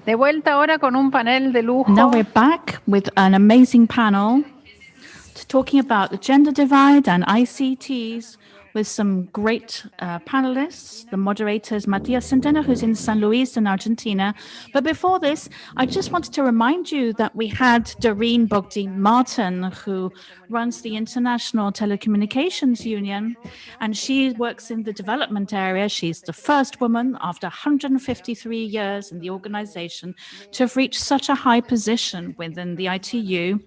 De vuelta ahora con un panel de lujo. Now we're back with an amazing panel talking about the gender divide and ICTs with some great panelists. The moderator is Matías Centeno, who's in San Luis in Argentina. But before this, I just wanted to remind you that we had Doreen Bogdan-Martin, who runs the International Telecommunications Union, and she works in the development area. She's the first woman after 153 years in the organization to have reached such a high position within the ITU.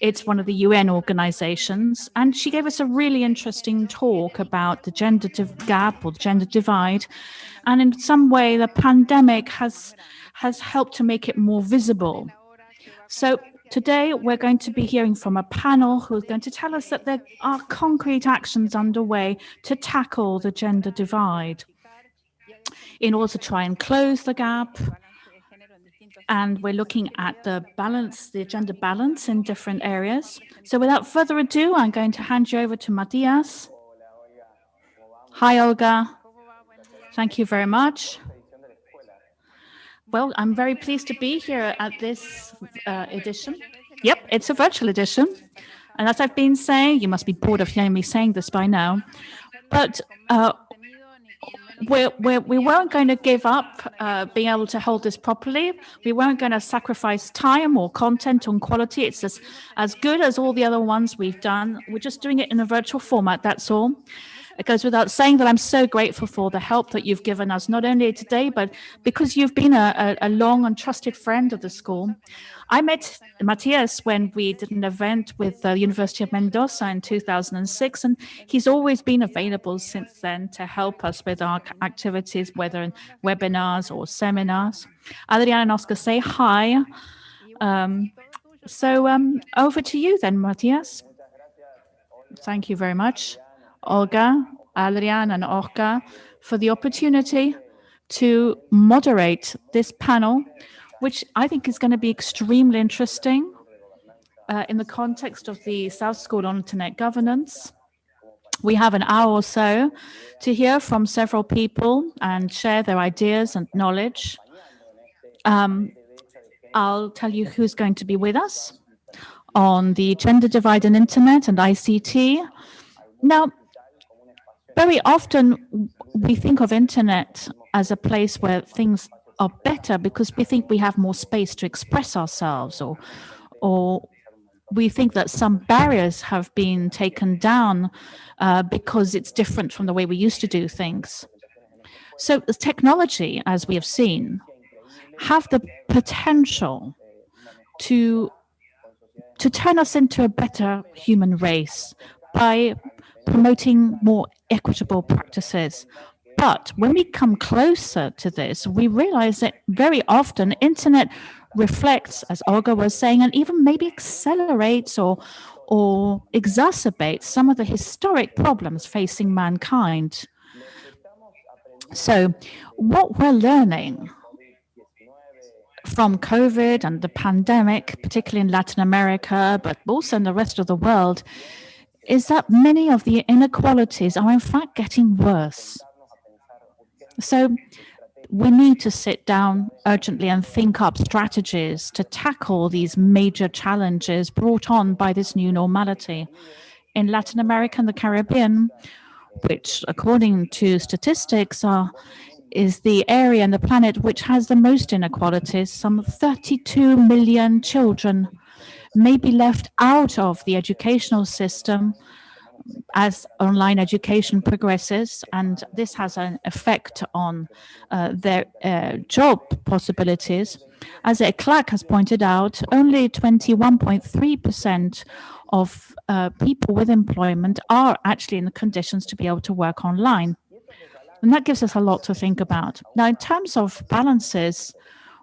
It's one of the UN organizations, and she gave us a really interesting talk about the gender gap or the gender divide, and in some way the pandemic has helped to make it more visible. So today we're going to be hearing from a panel who's going to tell us that there are concrete actions underway to tackle the gender divide in order to try and close the gap. And we're looking at the balance, the gender balance in different areas. So without further ado, I'm going to hand you over to Matías. Hi, Olga. Thank you very much. Well, I'm very pleased to be here at this edition. Yep, it's a virtual edition. And as I've been saying, you must be bored of hearing me saying this by now, but we weren't going to give up being able to hold this properly. We weren't going to sacrifice time or content on quality. It's as good as all the other ones we've done. We're just doing it in a virtual format, that's all. It goes without saying that I'm so grateful for the help that you've given us, not only today, but because you've been a long and trusted friend of the school. I met Matías when we did an event with the University of Mendoza in 2006, and he's always been available since then to help us with our activities, whether in webinars or seminars. Adriana and Oscar say hi. Over to you then, Matías. Thank you very much, Olga, Adrian, and Oscar, for the opportunity to moderate this panel, which I think is going to be extremely interesting in the context of the South School on Internet Governance. We have an hour or so to hear from several people and share their ideas and knowledge. I'll tell you who's going to be with us on the gender divide in Internet and ICT. Now, very often we think of Internet as a place where things are better because we think we have more space to express ourselves, or we think that some barriers have been taken down because it's different from the way we used to do things. So the technology, as we have seen, have the potential to turn us into a better human race by promoting more equitable practices. But when we come closer to this, we realize that very often Internet reflects, as Olga was saying, and even maybe accelerates or exacerbates some of the historic problems facing mankind. So what we're learning from COVID and the pandemic, particularly in Latin America, but also in the rest of the world, is that many of the inequalities are in fact getting worse. So we need to sit down urgently and think up strategies to tackle these major challenges brought on by this new normality. In Latin America and the Caribbean, which according to statistics is the area on the planet which has the most inequalities, some 32 million children may be left out of the educational system as online education progresses, and this has an effect on their job possibilities. As Eclac has pointed out, only 21.3% of people with employment are actually in the conditions to be able to work online. And that gives us a lot to think about. Now, in terms of balances,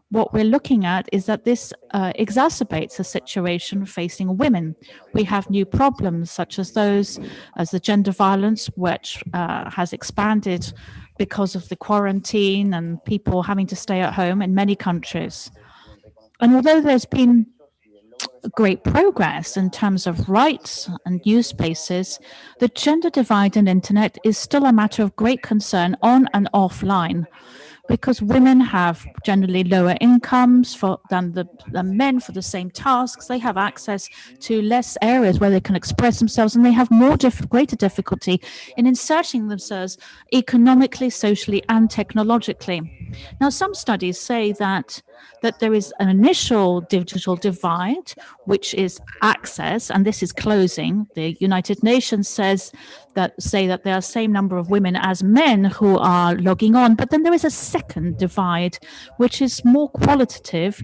what we're looking at is that this exacerbates the situation facing women. We have new problems such as those as the gender violence, which has expanded because of the quarantine and people having to stay at home in many countries. And although there's been great progress in terms of rights and use spaces, the gender divide in Internet is still a matter of great concern on and offline, because women have generally lower incomes than men for the same tasks. They have access to less areas where they can express themselves, and they have greater difficulty in inserting themselves economically, socially, and technologically. Now, some studies say that there is an initial digital divide, which is access, and this is closing. The United Nations say that there are the same number of women as men who are logging on, but then there is a second divide, which is more qualitative,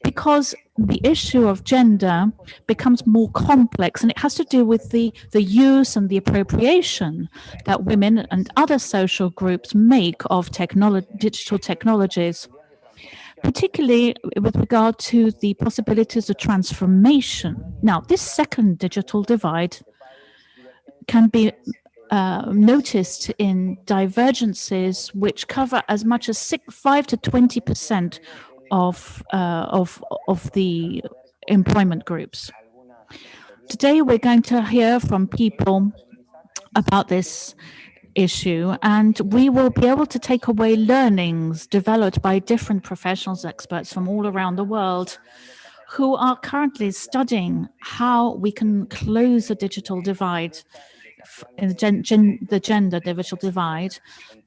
because the issue of gender becomes more complex, and it has to do with the use and the appropriation that women and other social groups make of digital technologies, particularly with regard to the possibilities of transformation. Now, this second digital divide can be noticed in divergences which cover as much as 5 to 20% of the employment groups. Today, we're going to hear from people about this issue, and we will be able to take away learnings developed by different professionals, experts from all around the world, who are currently studying how we can close the digital divide, the gender digital divide,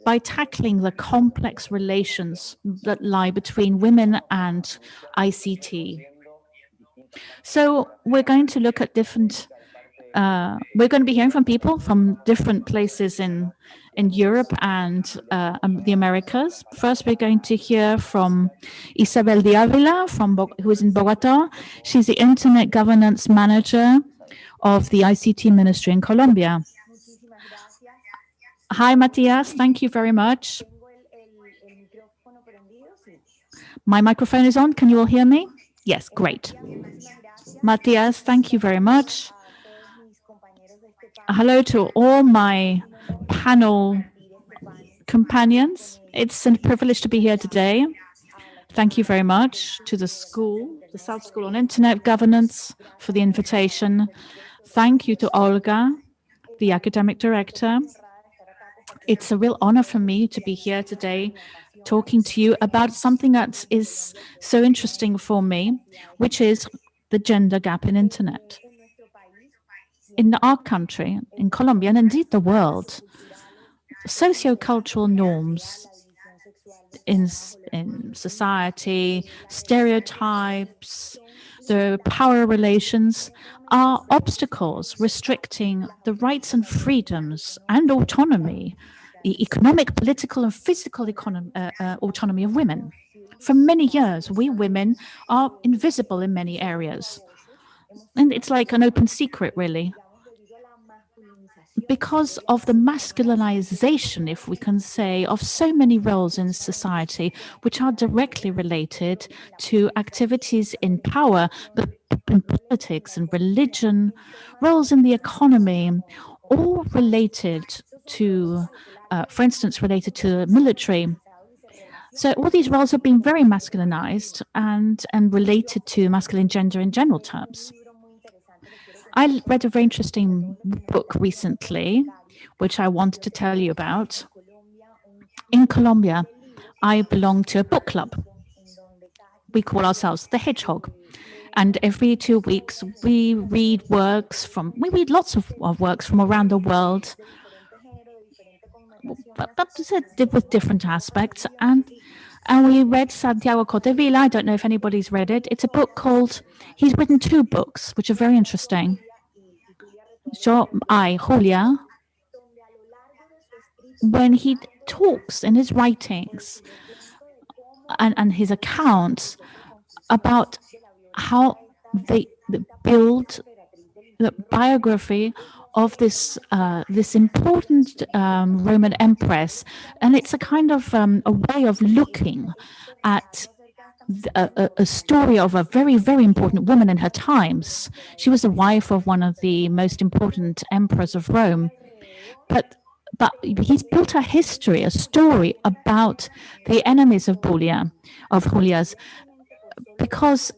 by tackling the complex relations that lie between women and ICT. So we're going to look at different, we're going to be hearing from people from different places in Europe and the Americas. First, we're going to hear from Isabel de Ávila, who is in Bogotá. She's the Internet Governance Manager of the ICT Ministry in Colombia. Hi, Matías. Thank you very much. My microphone is on. Can you all hear me? Yes, great. Matías, thank you very much. Hello to all my panel companions. It's a privilege to be here today. Thank you very much to the school, the South School on Internet Governance, for the invitation. Thank you to Olga, the academic director. It's a real honor for me to be here today talking to you about something that is so interesting for me, which is the gender gap in Internet. In our country, in Colombia, and indeed the world, socio-cultural norms in society, stereotypes, the power relations are obstacles restricting the rights and freedoms and autonomy, the economic, political, and physical autonomy of women. For many years, we women are invisible in many areas. And it's like an open secret, really, because of the masculinization, if we can say, of so many roles in society, which are directly related to activities in power, but in politics and religion, roles in the economy, all related to, for instance, related to the military. So all these roles have been very masculinized and related to masculine gender in general terms. I read a very interesting book recently, which I wanted to tell you about. In Colombia, I belong to a book club. We call ourselves the Hedgehog. And every 2 weeks, we read lots of works from around the world, but with different aspects. And we read Santiago Cotevilla. I don't know if anybody's read it. It's a book called, he's written 2 books, which are very interesting. Julia, when he talks in his writings and his accounts about how they build the biography of this important Roman empress, and it's a kind of a way of looking at a story of a very, very important woman in her times. She was the wife of one of the most important emperors of Rome, but he's built a history, a story about the enemies of Julia's, because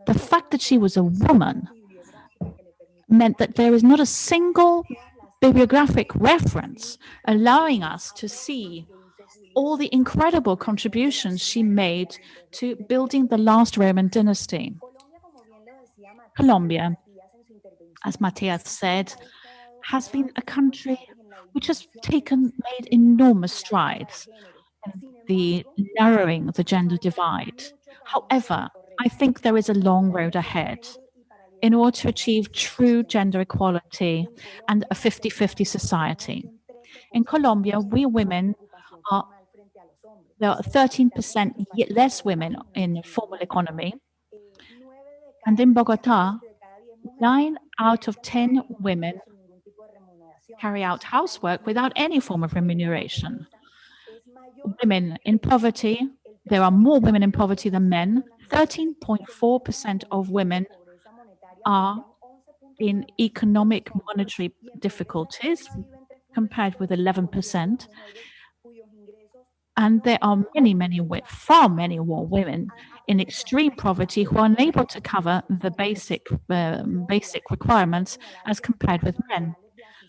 the fact that she was a woman meant that there is not a single bibliographic reference allowing us to see all the incredible contributions she made to building the last Roman dynasty. Colombia, as Matías said, has been a country which has made enormous strides in the narrowing of the gender divide. However, I think there is a long road ahead in order to achieve true gender equality and a 50-50 society. In Colombia, there are 13% less women in the formal economy. And in Bogota, 9 out of 10 women carry out housework without any form of remuneration. Women in poverty, there are more women in poverty than men. 13.4% of women are in economic monetary difficulties, compared with 11%. And there are far many more women in extreme poverty who are unable to cover the basic requirements as compared with men.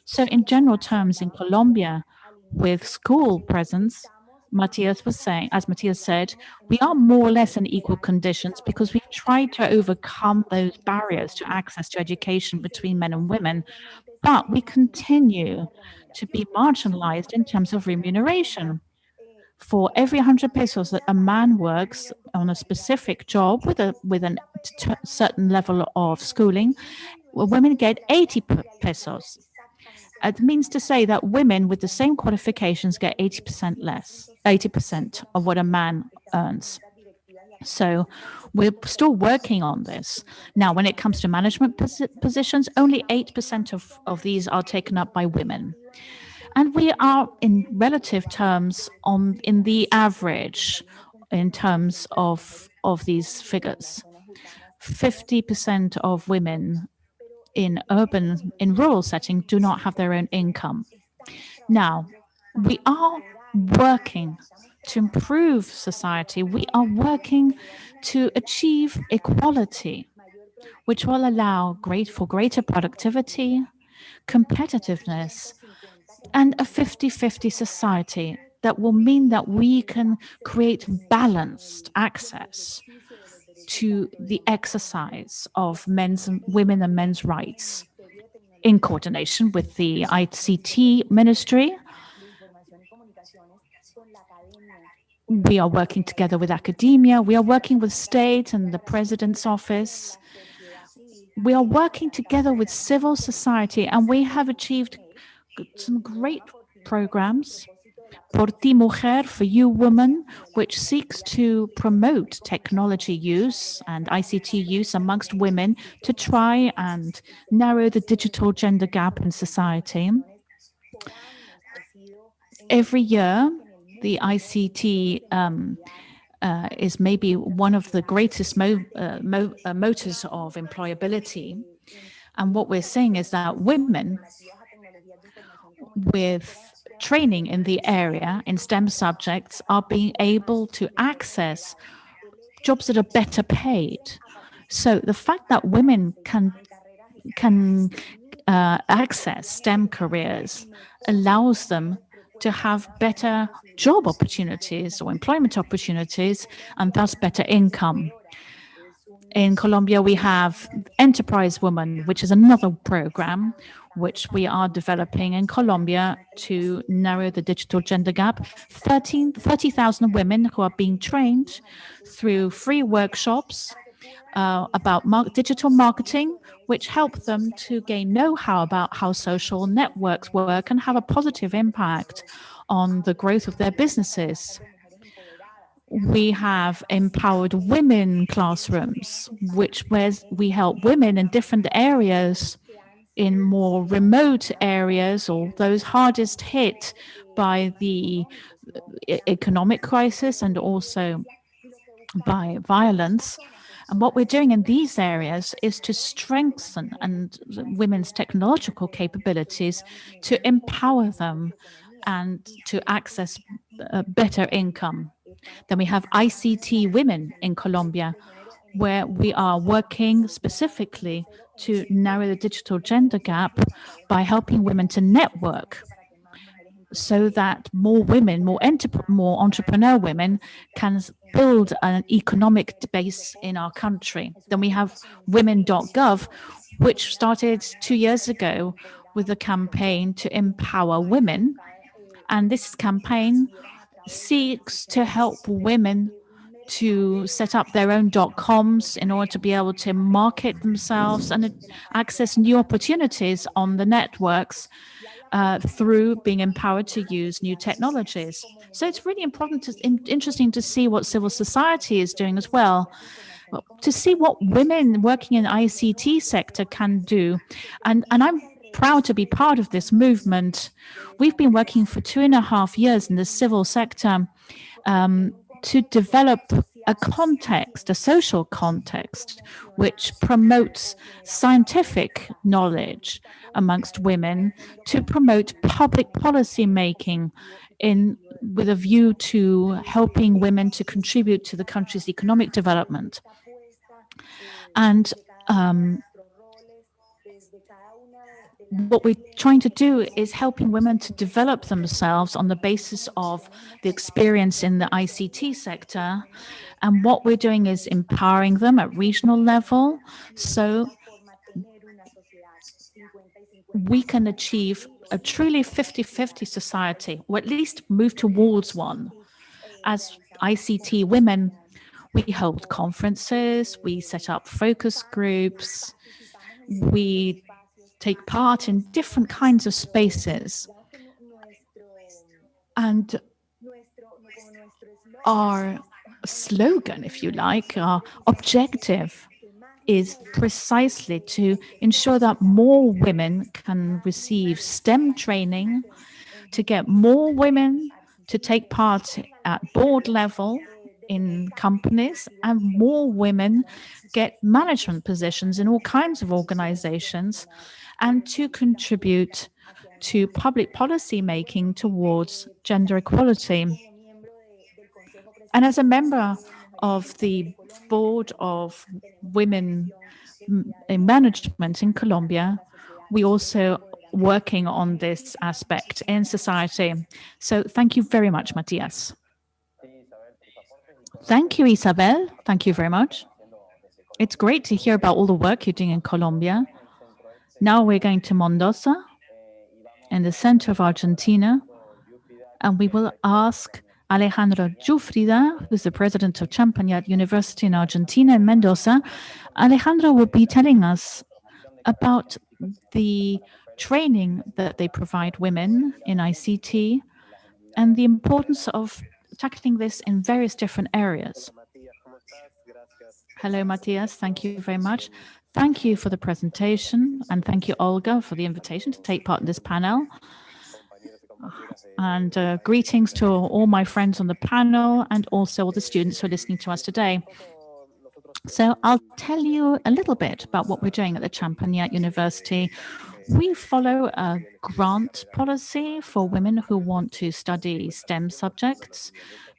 So in general terms, in Colombia, with school presence, Matías was saying, as Matías said, we are more or less in equal conditions because we've tried to overcome those barriers to access to education between men and women, but we continue to be marginalized in terms of remuneration. For every 100 pesos that a man works on a specific job with a certain level of schooling, women get 80 pesos. It means to say that women with the same qualifications get 80% of what a man earns. So we're still working on this. Now, when it comes to management positions, only 8% of these are taken up by women. And we are, in relative terms, in the average in terms of these figures. 50% of women in rural setting do not have their own income. Now, we are working to improve society. We are working to achieve equality, which will allow for greater productivity, competitiveness, and a 50-50 society that will mean that we can create balanced access to the exercise of women and men's rights in coordination with the ICT ministry. We are working together with academia. We are working with state and the president's office. We are working together with civil society, and we have achieved some great programs. Por Ti Mujer, for You Woman, which seeks to promote technology use and ICT use amongst women to try and narrow the digital gender gap in society. Every year, the ICT is maybe one of the greatest motors of employability. And what we're saying is that women with training in the area in STEM subjects are being able to access jobs that are better paid. So the fact that women can access STEM careers allows them to have better job opportunities or employment opportunities and thus better income. In Colombia, we have Enterprise Woman, which is another program which we are developing in Colombia to narrow the digital gender gap. 30,000 women who are being trained through free workshops about digital marketing, which help them to gain know-how about how social networks work and have a positive impact on the growth of their businesses. We have empowered women classrooms, where we help women in different areas, in more remote areas or those hardest hit by the economic crisis and also by violence. And what we're doing in these areas is to strengthen women's technological capabilities, to empower them and to access better income. Then we have ICT Women in Colombia, where we are working specifically to narrow the digital gender gap by helping women to network. so that more women, more entrepreneur women can build an economic base in our country. Then we have women.gov, which started 2 years ago with a campaign to empower women. And this campaign seeks to help women to set up their own .coms in order to be able to market themselves and access new opportunities on the networks through being empowered to use new technologies. So it's really interesting to see what civil society is doing as well, to see what women working in the ICT sector can do. And I'm proud to be part of this movement. We've been working for 2.5 years in the civil sector to develop a context, a social context, which promotes scientific knowledge amongst women, to promote public policy making with a view to helping women to contribute to the country's economic development. And what we're trying to do is helping women to develop themselves on the basis of the experience in the ICT sector. And what we're doing is empowering them at regional level so we can achieve a truly 50-50 society, or at least move towards one. As ICT women, we hold conferences, we set up focus groups, we take part in different kinds of spaces. And our slogan, if you like, our objective is precisely to ensure that more women can receive STEM training, to get more women to take part at board level in companies, and more women get management positions in all kinds of organizations, and to contribute to public policy making towards gender equality. And as a member of the board of women in management in Colombia, we also working on this aspect in society. So thank you very much, Matías. Thank you, Isabel. Thank you very much. It's great to hear about all the work you're doing in Colombia. Now we're going to Mendoza, in the center of Argentina, and we will ask Alejandro Giuffrida, who's the president of Champagnat University in Argentina in Mendoza. Alejandro will be telling us about the training that they provide women in ICT and the importance of tackling this in various different areas. Hello, Matías. Thank you very much. Thank you for the presentation, and thank you, Olga, for the invitation to take part in this panel. And greetings to all my friends on the panel and also all the students who are listening to us today. So I'll tell you a little bit about what we're doing at the Champagnat University. We follow a grant policy for women who want to study STEM subjects.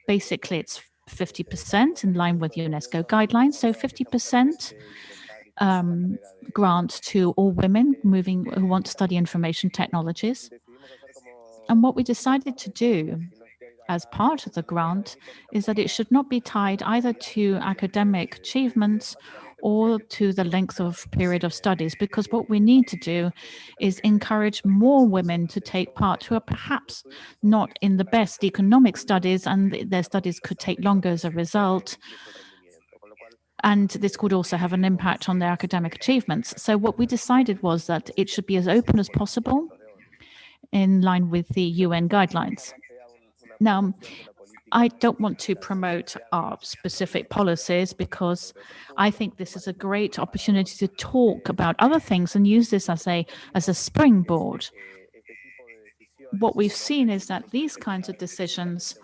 Basically, it's 50% in line with UNESCO guidelines. So 50% grant to all women who want to study information technologies. And what we decided to do as part of the grant is that it should not be tied either to academic achievements or to the length of period of studies, because what we need to do is encourage more women to take part who are perhaps not in the best economic studies, and their studies could take longer as a result. And this could also have an impact on their academic achievements. So what we decided was that it should be as open as possible in line with the UN guidelines. Now, I don't want to promote our specific policies because I think this is a great opportunity to talk about other things and use this as a springboard. What we've seen is that these kinds of decisions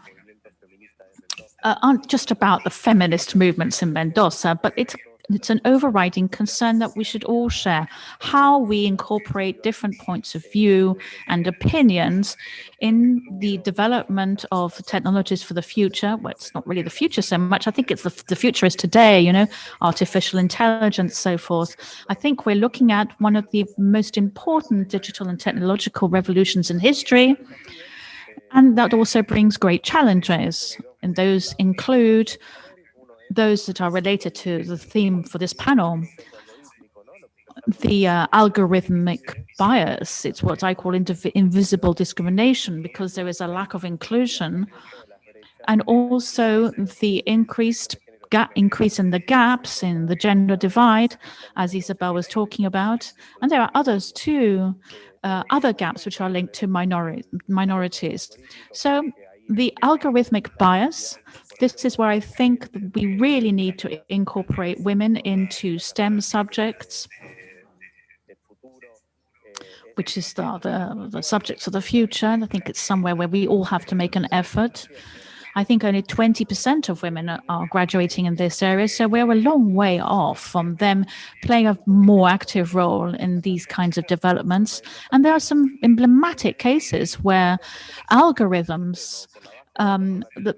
aren't just about the feminist movements in Mendoza, but it's an overriding concern that we should all share, how we incorporate different points of view and opinions in the development of technologies for the future. Well, it's not really the future so much. I think it's the future is today, artificial intelligence, so forth. I think we're looking at one of the most important digital and technological revolutions in history. And that also brings great challenges, and those include those that are related to the theme for this panel. The algorithmic bias, it's what I call invisible discrimination, because there is a lack of inclusion, and also the increase in the gaps in the gender divide, as Isabel was talking about. And there are others too, other gaps which are linked to minorities. So the algorithmic bias, this is where I think that we really need to incorporate women into STEM subjects, which is the subjects of the future. And I think it's somewhere where we all have to make an effort. I think only 20% of women are graduating in this area, so we're a long way off from them playing a more active role in these kinds of developments. And there are some emblematic cases where algorithms that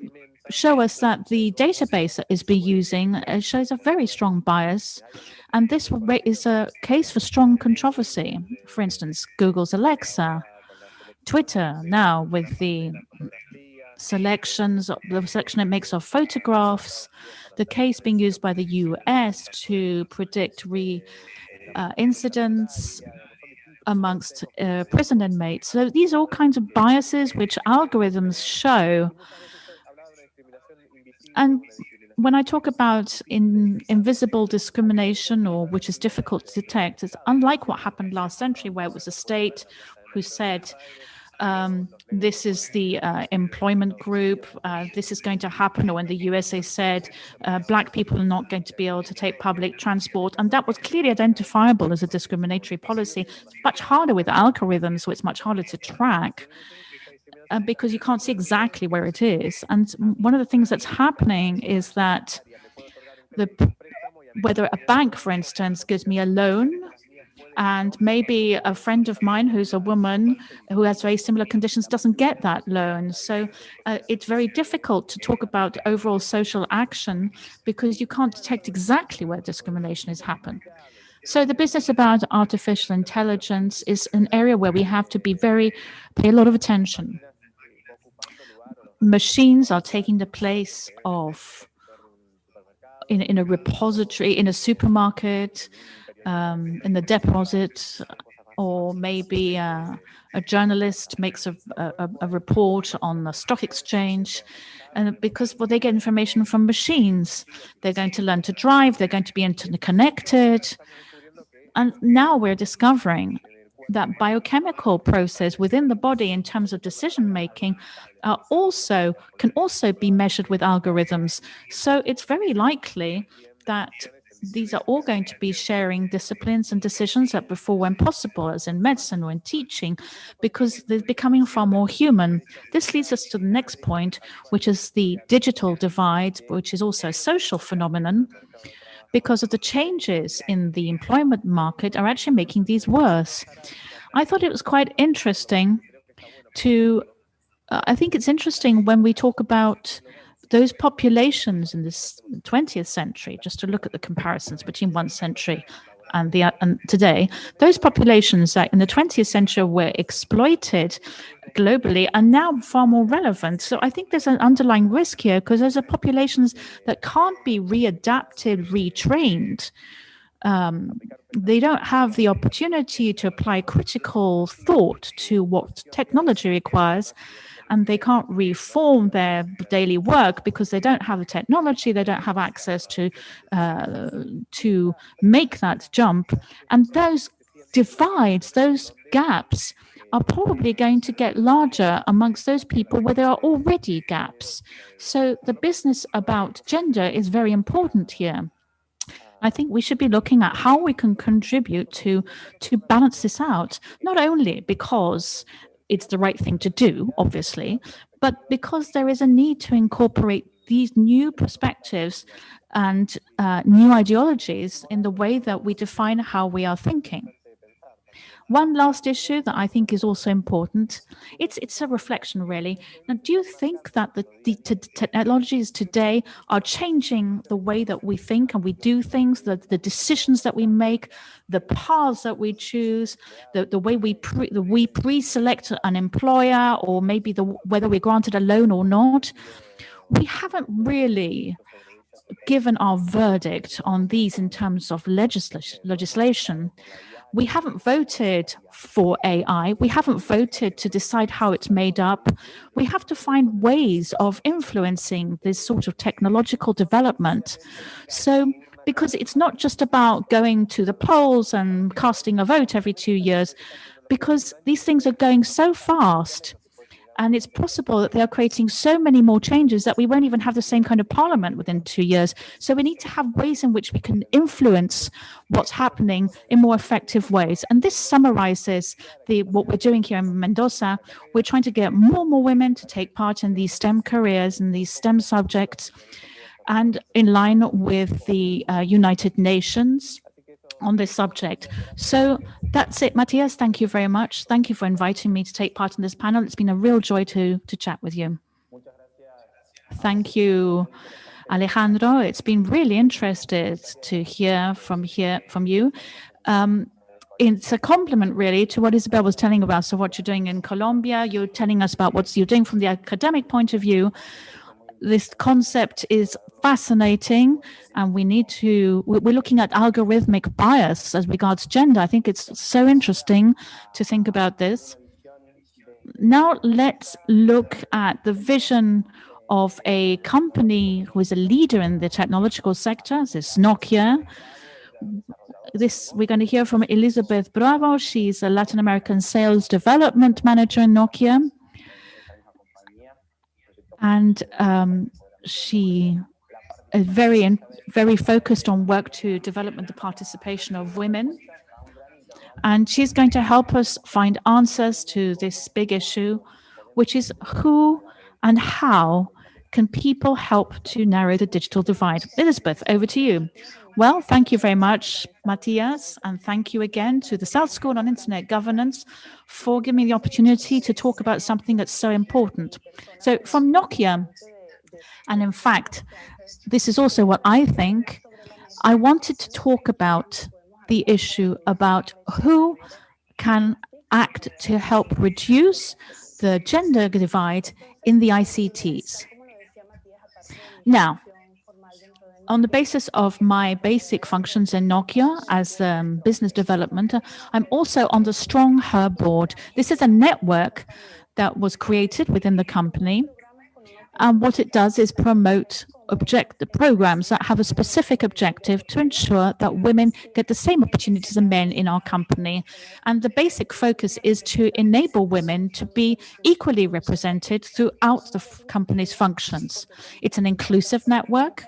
show us that the database that is being using shows a very strong bias. And this is a case for strong controversy. For instance, Google's Alexa, Twitter now with the selection it makes of photographs, the case being used by the US to predict incidents amongst prison inmates. So these are all kinds of biases which algorithms show. And when I talk about invisible discrimination, or which is difficult to detect, it's unlike what happened last century, where it was a state who said, this is the employment group, this is going to happen, or when the USA said black people are not going to be able to take public transport, and that was clearly identifiable as a discriminatory policy. It's much harder with algorithms, so it's much harder to track because you can't see exactly where it is. And one of the things that's happening is that whether a bank, for instance, gives me a loan, and maybe a friend of mine who's a woman who has very similar conditions doesn't get that loan. So it's very difficult to talk about overall social action because you can't detect exactly where discrimination has happened. So the business about artificial intelligence is an area where we have to pay a lot of attention. Machines are taking the place of in a repository, in a supermarket, in the deposit, or maybe a journalist makes a report on the stock exchange, and because they get information from machines, they're going to learn to drive, they're going to be interconnected, and now we're discovering that biochemical process within the body in terms of decision making can also be measured with algorithms. So it's very likely that these are all going to be sharing disciplines and decisions that before weren't possible, as in medicine or in teaching, because they're becoming far more human. This leads us to the next point, which is the digital divide, which is also a social phenomenon, because of the changes in the employment market are actually making these worse. I thought it was quite interesting I think it's interesting when we talk about those populations in this 20th century, just to look at the comparisons between one century and today, those populations that in the 20th century were exploited globally are now far more relevant. So I think there's an underlying risk here, because those are populations that can't be readapted, retrained. They don't have the opportunity to apply critical thought to what technology requires, and they can't reform their daily work because they don't have the technology, they don't have access to make that jump. And those divides, those gaps are probably going to get larger amongst those people where there are already gaps. So the business about gender is very important here. I think we should be looking at how we can contribute to balance this out, not only because it's the right thing to do, obviously, but because there is a need to incorporate these new perspectives and new ideologies in the way that we define how we are thinking. One last issue that I think is also important, it's a reflection really. Now, do you think that the technologies today are changing the way that we think and we do things, the decisions that we make, the paths that we choose, the way we pre-select an employer, or maybe whether we're granted a loan or not? We haven't really given our verdict on these in terms of legislation. We haven't voted for AI. We haven't voted to decide how it's made up. We have to find ways of influencing this sort of technological development. So, because it's not just about going to the polls and casting a vote every 2 years, because these things are going so fast. And it's possible that they are creating so many more changes that we won't even have the same kind of parliament within 2 years. So we need to have ways in which we can influence what's happening in more effective ways. And this summarizes what we're doing here in Mendoza. We're trying to get more and more women to take part in these STEM careers and these STEM subjects, and in line with the United Nations on this subject. So that's it, Matías. Thank you very much. Thank you for inviting me to take part in this panel. It's been a real joy to chat with you. Thank you, Alejandro. It's been really interesting to hear from you. It's a compliment, really, to what Isabel was telling about. So what you're doing in Colombia, you're telling us about what you're doing from the academic point of view. This concept is fascinating, and we're looking at algorithmic bias as regards gender. I think it's so interesting to think about this. Now let's look at the vision of a company who is a leader in the technological sector. This is NOKIA. We're going to hear from Elizabeth Bravo. She's a Latin American sales development manager in NOKIA. And she is very focused on work to development the participation of women. And she's going to help us find answers to this big issue, which is who and how can people help to narrow the digital divide? Elizabeth, over to you. Well, thank you very much, Matías, and thank you again to the South School on Internet Governance for giving me the opportunity to talk about something that's so important. So from NOKIA, and in fact, this is also what I think, I wanted to talk about the issue about who can act to help reduce the gender divide in the ICTs. Now, on the basis of my basic functions in NOKIA as business development, I'm also on the Strong Her board. This is a network that was created within the company. And what it does is promote programs that have a specific objective to ensure that women get the same opportunities as men in our company. And the basic focus is to enable women to be equally represented throughout the company's functions. It's an inclusive network.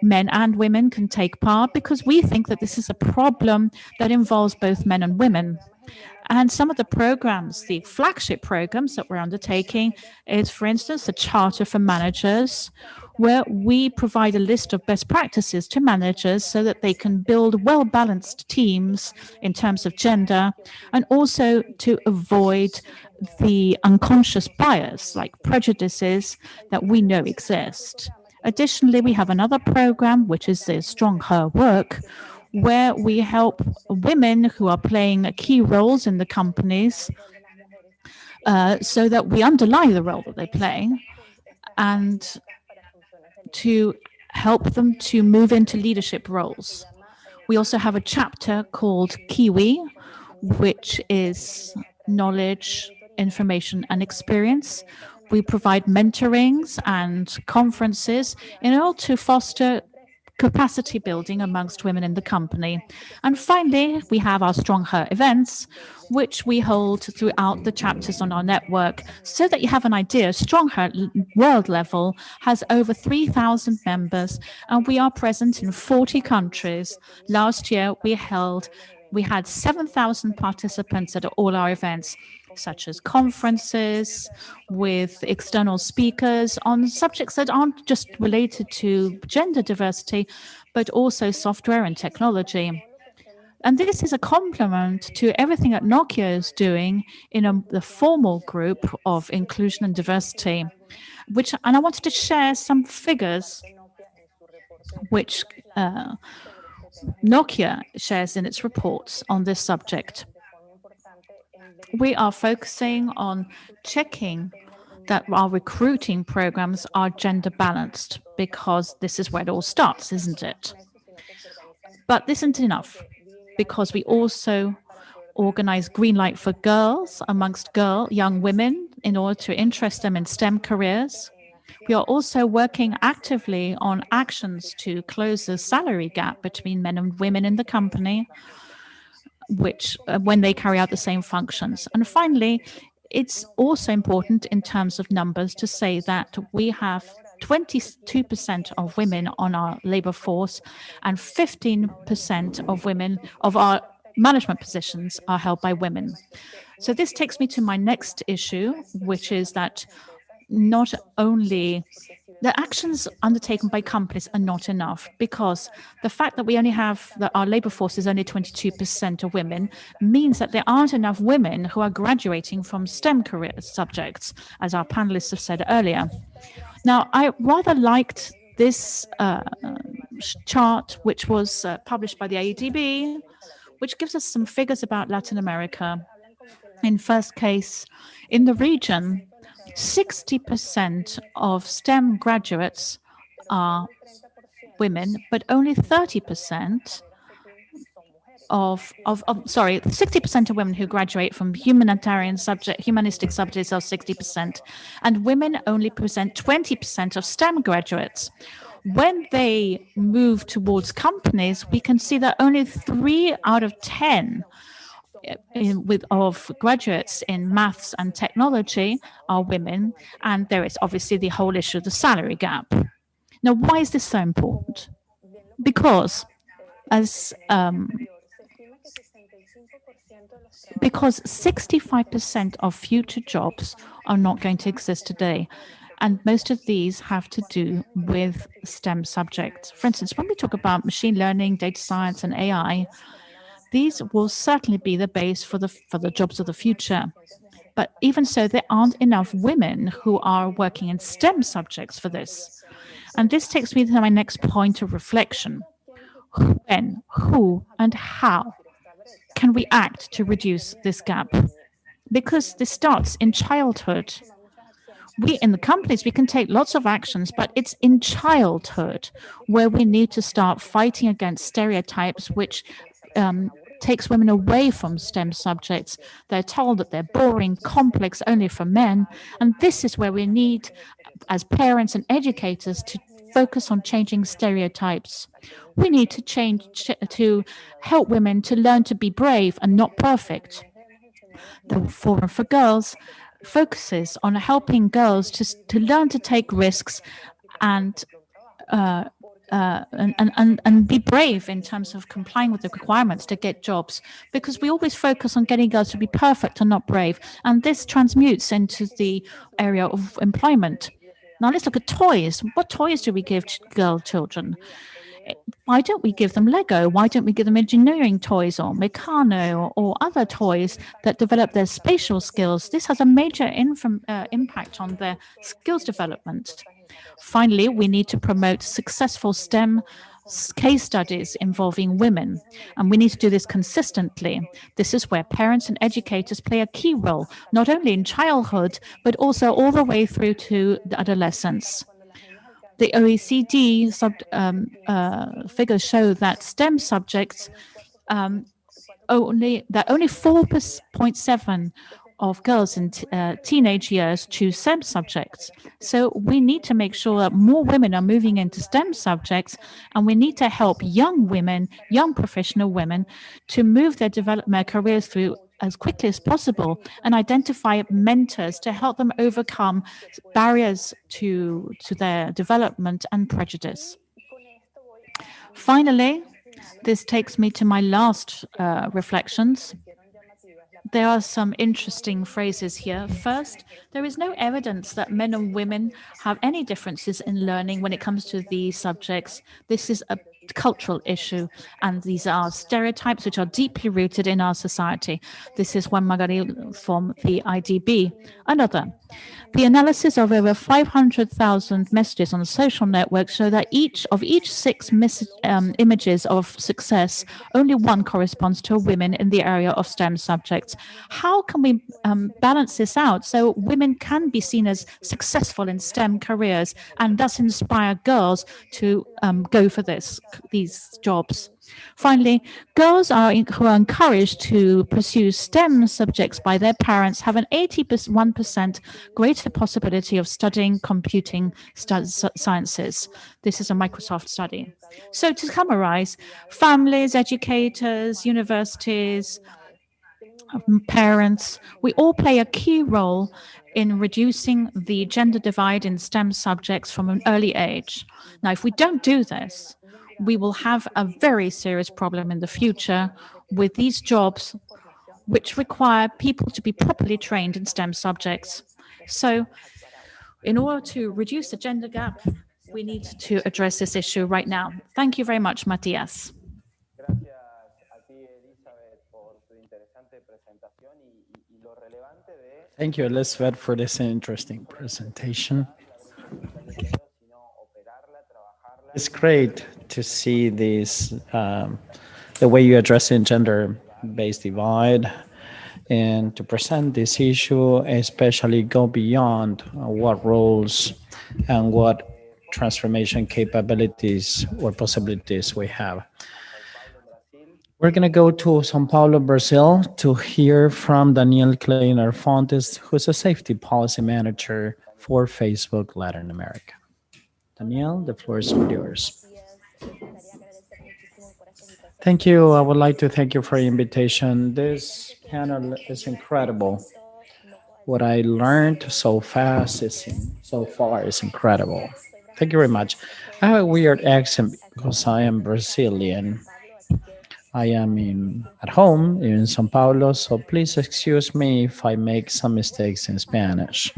Men and women can take part because we think that this is a problem that involves both men and women. And some of the programs, the flagship programs that we're undertaking is, for instance, the Charter for Managers, where we provide a list of best practices to managers so that they can build well-balanced teams in terms of gender, and also to avoid the unconscious bias like prejudices that we know exist. Additionally, we have another program, which is the Strong Her Work, where we help women who are playing key roles in the companies so that we underline the role that they play and to help them to move into leadership roles. We also have a chapter called Kiwi, which is knowledge, information, and experience. We provide mentorings and conferences in order to foster capacity building amongst women in the company. And finally, we have our Strong Her events, which we hold throughout the chapters on our network. So that you have an idea, Strong Her world level has over 3,000 members, and we are present in 40 countries. Last year, we had 7,000 participants at all our events, such as conferences with external speakers on subjects that aren't just related to gender diversity, but also software and technology. And this is a complement to everything that NOKIA is doing in the formal group of inclusion and diversity, and I wanted to share some figures which NOKIA shares in its reports on this subject. We are focusing on checking that our recruiting programs are gender balanced, because this is where it all starts, isn't it? But this isn't enough, because we also organize Green Light for Girls amongst young women in order to interest them in STEM careers. We are also working actively on actions to close the salary gap between men and women in the company, which when they carry out the same functions. And finally, it's also important in terms of numbers to say that we have 22% of women on our labor force, and 15% of women of our management positions are held by women. So this takes me to my next issue, which is that not only the actions undertaken by companies are not enough, because the fact that we only have that our labor force is only 22% of women means that there aren't enough women who are graduating from STEM career subjects, as our panelists have said earlier. Now, I rather liked this chart, which was published by the AEDB, which gives us some figures about Latin America. In first case, in the region, 60% of STEM graduates are women, but only 30% 60% of women who graduate from humanistic subjects are 60%, and women only present 20% of STEM graduates. When they move towards companies, we can see that only 3 out of 10 of graduates in maths and technology are women, and there is obviously the whole issue of the salary gap. Now, why is this so important? Because 65% of future jobs are not going to exist today. And most of these have to do with STEM subjects. For instance, when we talk about machine learning, data science, and AI, these will certainly be the base for the jobs of the future. But even so, there aren't enough women who are working in STEM subjects for this. And this takes me to my next point of reflection. When, who, and how can we act to reduce this gap? Because this starts in childhood. We in the companies, we can take lots of actions, but it's in childhood where we need to start fighting against stereotypes which takes women away from STEM subjects. They're told that they're boring, complex, only for men. And this is where we need, as parents and educators, to focus on changing stereotypes. We need to help women to learn to be brave and not perfect. The Forum for Girls focuses on helping girls to learn to take risks and be brave in terms of complying with the requirements to get jobs, because we always focus on getting girls to be perfect and not brave, and this transmutes into the area of employment. Now let's look at toys. What toys do we give girl children? Why don't we give them Lego? Why don't we give them engineering toys or Meccano or other toys that develop their spatial skills? This has a major impact on their skills development. Finally, we need to promote successful STEM case studies involving women, and we need to do this consistently. This is where parents and educators play a key role, not only in childhood, but also all the way through to adolescence. The OECD figures show that STEM subjects, only 4.7 of girls in teenage years choose STEM subjects. So we need to make sure that more women are moving into STEM subjects, and we need to help young women, young professional women, to move their careers through as quickly as possible and identify mentors to help them overcome barriers to their development and prejudice. Finally, this takes me to my last reflections. There are some interesting phrases here. First, there is no evidence that men and women have any differences in learning when it comes to these subjects. This is a cultural issue, and these are stereotypes which are deeply rooted in our society. This is Juan Margarito from the IDB. Another, the analysis of over 500,000 messages on social networks show that each 6 images of success, only one corresponds to a woman in the area of STEM subjects. How can we balance this out so women can be seen as successful in STEM careers and thus inspire girls to go for these jobs? Finally, girls who are encouraged to pursue STEM subjects by their parents have an 81% greater possibility of studying computing sciences. This is a Microsoft study. So to summarize, families, educators, universities, parents, we all play a key role in reducing the gender divide in STEM subjects from an early age. Now, if we don't do this, we will have a very serious problem in the future with these jobs which require people to be properly trained in STEM subjects. So in order to reduce the gender gap, we need to address this issue right now. Thank you very much, Matías. Thank you, Elizabeth, for this interesting presentation. It's great to see this, the way you address in gender-based divide, and to present this issue, especially go beyond what roles and what transformation capabilities or possibilities we have. We're going to go to São Paulo, Brazil, to hear from Daniel Kleiner Fontes, who's a safety policy manager for Facebook Latin America. Daniel, the floor is all yours. Thank you. I would like to thank you for the invitation. This panel is incredible. What I learned so fast so far is incredible. Thank you very much. I have a weird accent because I am Brazilian. I am at home in São Paulo, so please excuse me if I make some mistakes in Spanish.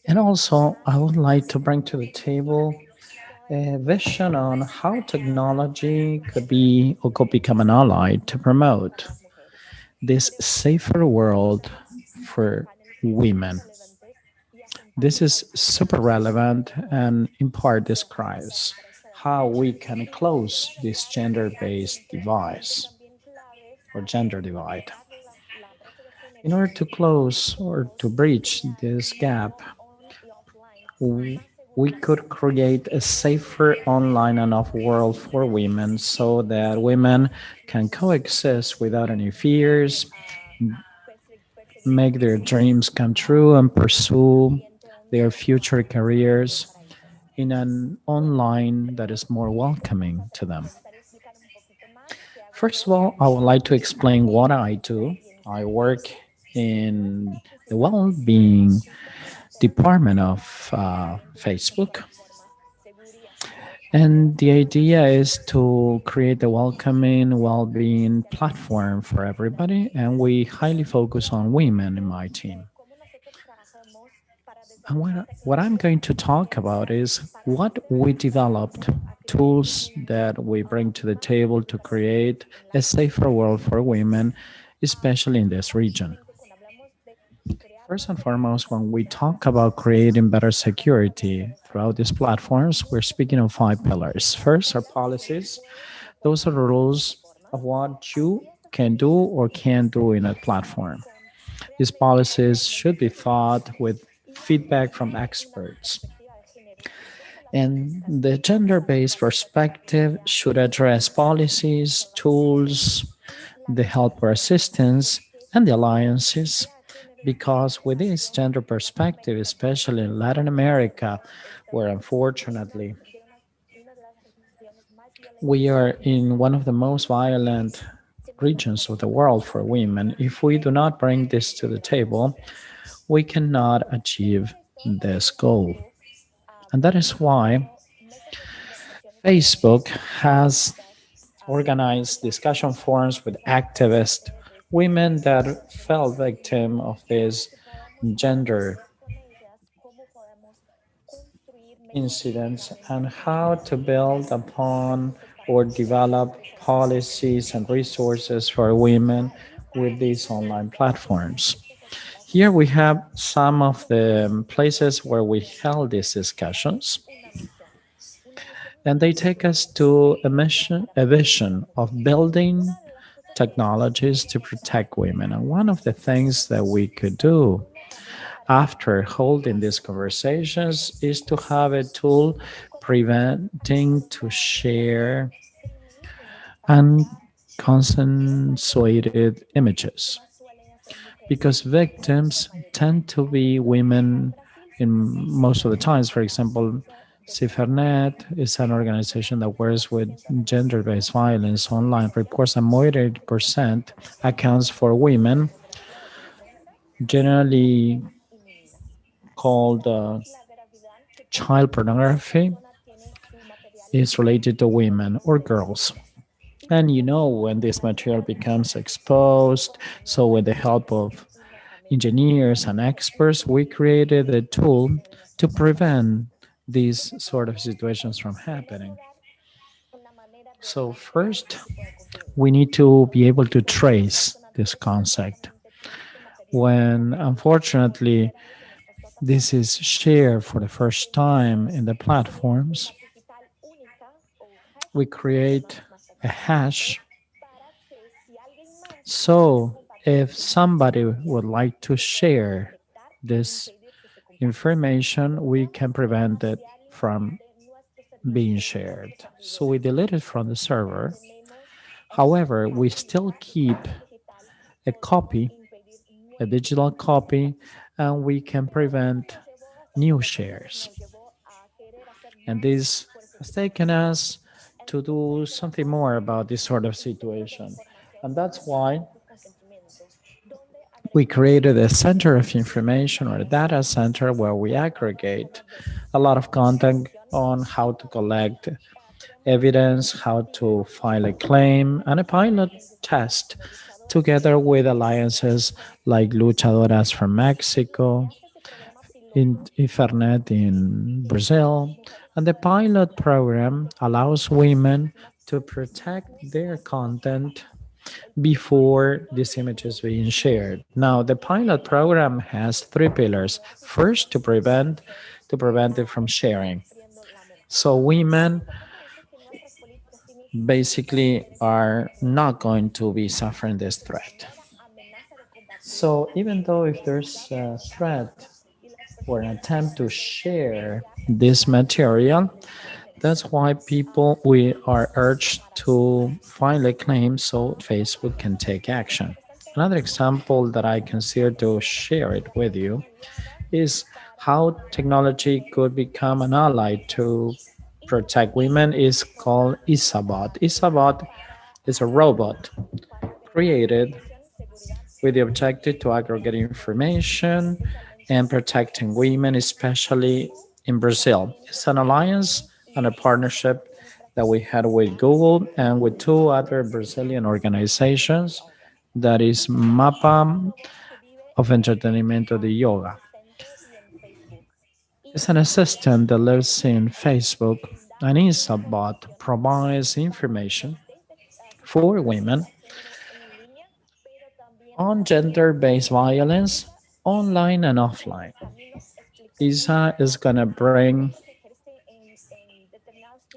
And also, I would like to bring to the table a vision on how technology could be or could become an ally to promote this safer world for women. This is super relevant and in part describes how we can close this gender-based divide or gender divide. In order to close or to breach this gap, we could create a safer online and off world for women so that women can coexist without any fears, make their dreams come true, and pursue their future careers in an online that is more welcoming to them. First of all, I would like to explain what I do. I work in the well-being department of Facebook. And the idea is to create a welcoming, well-being platform for everybody. And we highly focus on women in my team. And what I'm going to talk about is what we developed, tools that we bring to the table to create a safer world for women, especially in this region. First and foremost, when we talk about creating better security throughout these platforms, we're speaking of 5 pillars. First are policies. Those are the rules of what you can do or can't do in a platform. These policies should be thought with feedback from experts. And the gender-based perspective should address policies, tools, the help or assistance, and the alliances. Because with this gender perspective, especially in Latin America, where unfortunately we are in one of the most violent regions of the world for women, if we do not bring this to the table, we cannot achieve this goal. And that is why Facebook has organized discussion forums with activist women that fell victim of this gender incidents and how to build upon or develop policies and resources for women with these online platforms. Here we have some of the places where we held these discussions, and they take us to a vision of building technologies to protect women. And one of the things that we could do after holding these conversations is to have a tool preventing to share unconsensuated images, because victims tend to be women in most of the times. For example, Cifernet is an organization that works with gender-based violence online. Reports that more than 80% accounts for women, generally called child pornography, is related to women or girls. And when this material becomes exposed, so with the help of engineers and experts, we created a tool to prevent these sort of situations from happening. So first, we need to be able to trace this concept. When unfortunately this is shared for the first time in the platforms, we create a hash. So if somebody would like to share this information, we can prevent it from being shared. So we delete it from the server. However, we still keep a copy, a digital copy, and we can prevent new shares. And this has taken us to do something more about this sort of situation. And that's why we created a center of information or a data center where we aggregate a lot of content on how to collect evidence, how to file a claim, and a pilot test together with alliances like Luchadoras from Mexico, Internet in Brazil. And the pilot program allows women to protect their content before this image is being shared. Now, the pilot program has three pillars. First, to prevent it from sharing. So women basically are not going to be suffering this threat. So even though if there's a threat or an attempt to share this material, that's why we are urged to file a claim so Facebook can take action. Another example that I consider to share it with you is how technology could become an ally to protect women is called Isabot. Isabot is a robot created with the objective to aggregate information and protecting women, especially in Brazil. It's an alliance and a partnership that we had with Google and with two other Brazilian organizations, that is MAPA of Entretenimiento de Yoga. It's an assistant that lives in Facebook, and Isabot provides information for women on gender-based violence online and offline. ISA is going to bring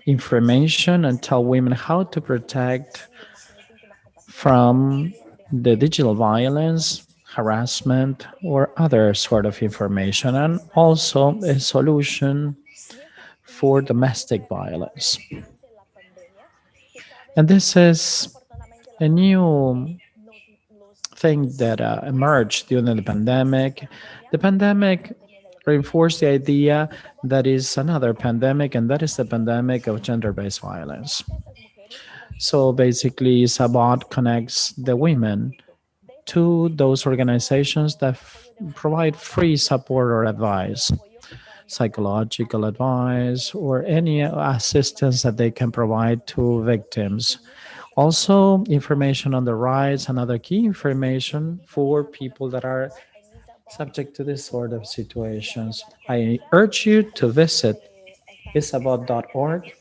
information and tell women how to protect from the digital violence, harassment, or other sort of information, and also a solution for domestic violence. And this is a new thing that emerged during the pandemic. The pandemic reinforced the idea that is another pandemic, and that is the pandemic of gender-based violence. So basically, Sabot connects the women to those organizations that provide free support or advice, psychological advice, or any assistance that they can provide to victims. Also, information on the rights and other key information for people that are subject to this sort of situations. I urge you to visit isabel.org,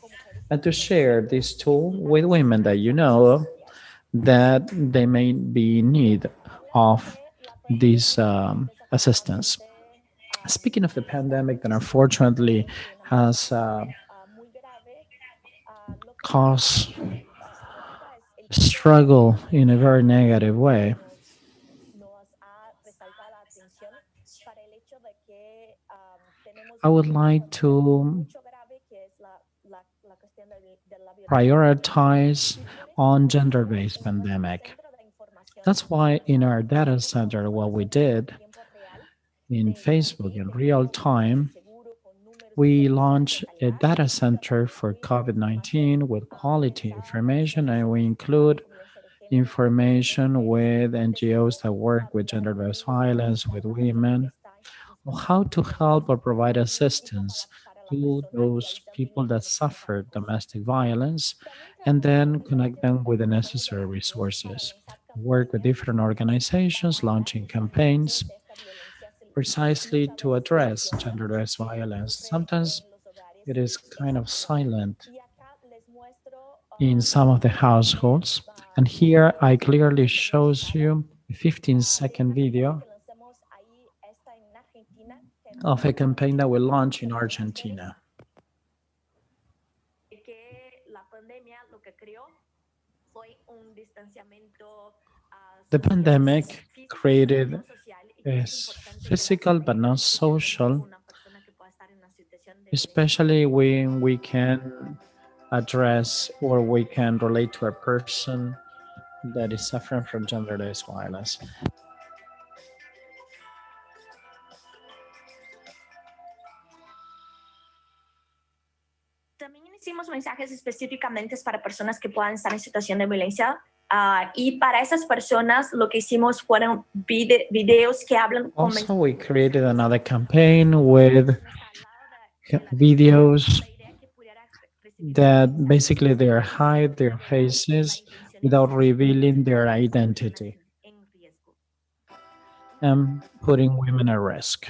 and to share this tool with women that you know that they may be in need of this assistance. Speaking of the pandemic that unfortunately has caused struggle in a very negative way, I would like to prioritize on gender-based pandemic. That's why in our data center, what we did in Facebook in real time, we launched a data center for COVID-19 with quality information, and we include information with NGOs that work with gender-based violence, with women, on how to help or provide assistance to those people that suffer domestic violence, and then connect them with the necessary resources. Work with different organizations, launching campaigns precisely to address gender-based violence. Sometimes it is kind of silent in some of the households. And here I clearly shows you a 15-second video of a campaign that we launched in Argentina. The pandemic created a physical but not social, especially when we can address or we can relate to a person that is suffering from gender-based violence. También hicimos mensajes específicamente para personas que puedan estar en situación de violencia. Y para esas personas lo que hicimos fueron videos que hablan con Also, we created another campaign with videos that basically they hide their faces without revealing their identity and putting women at risk.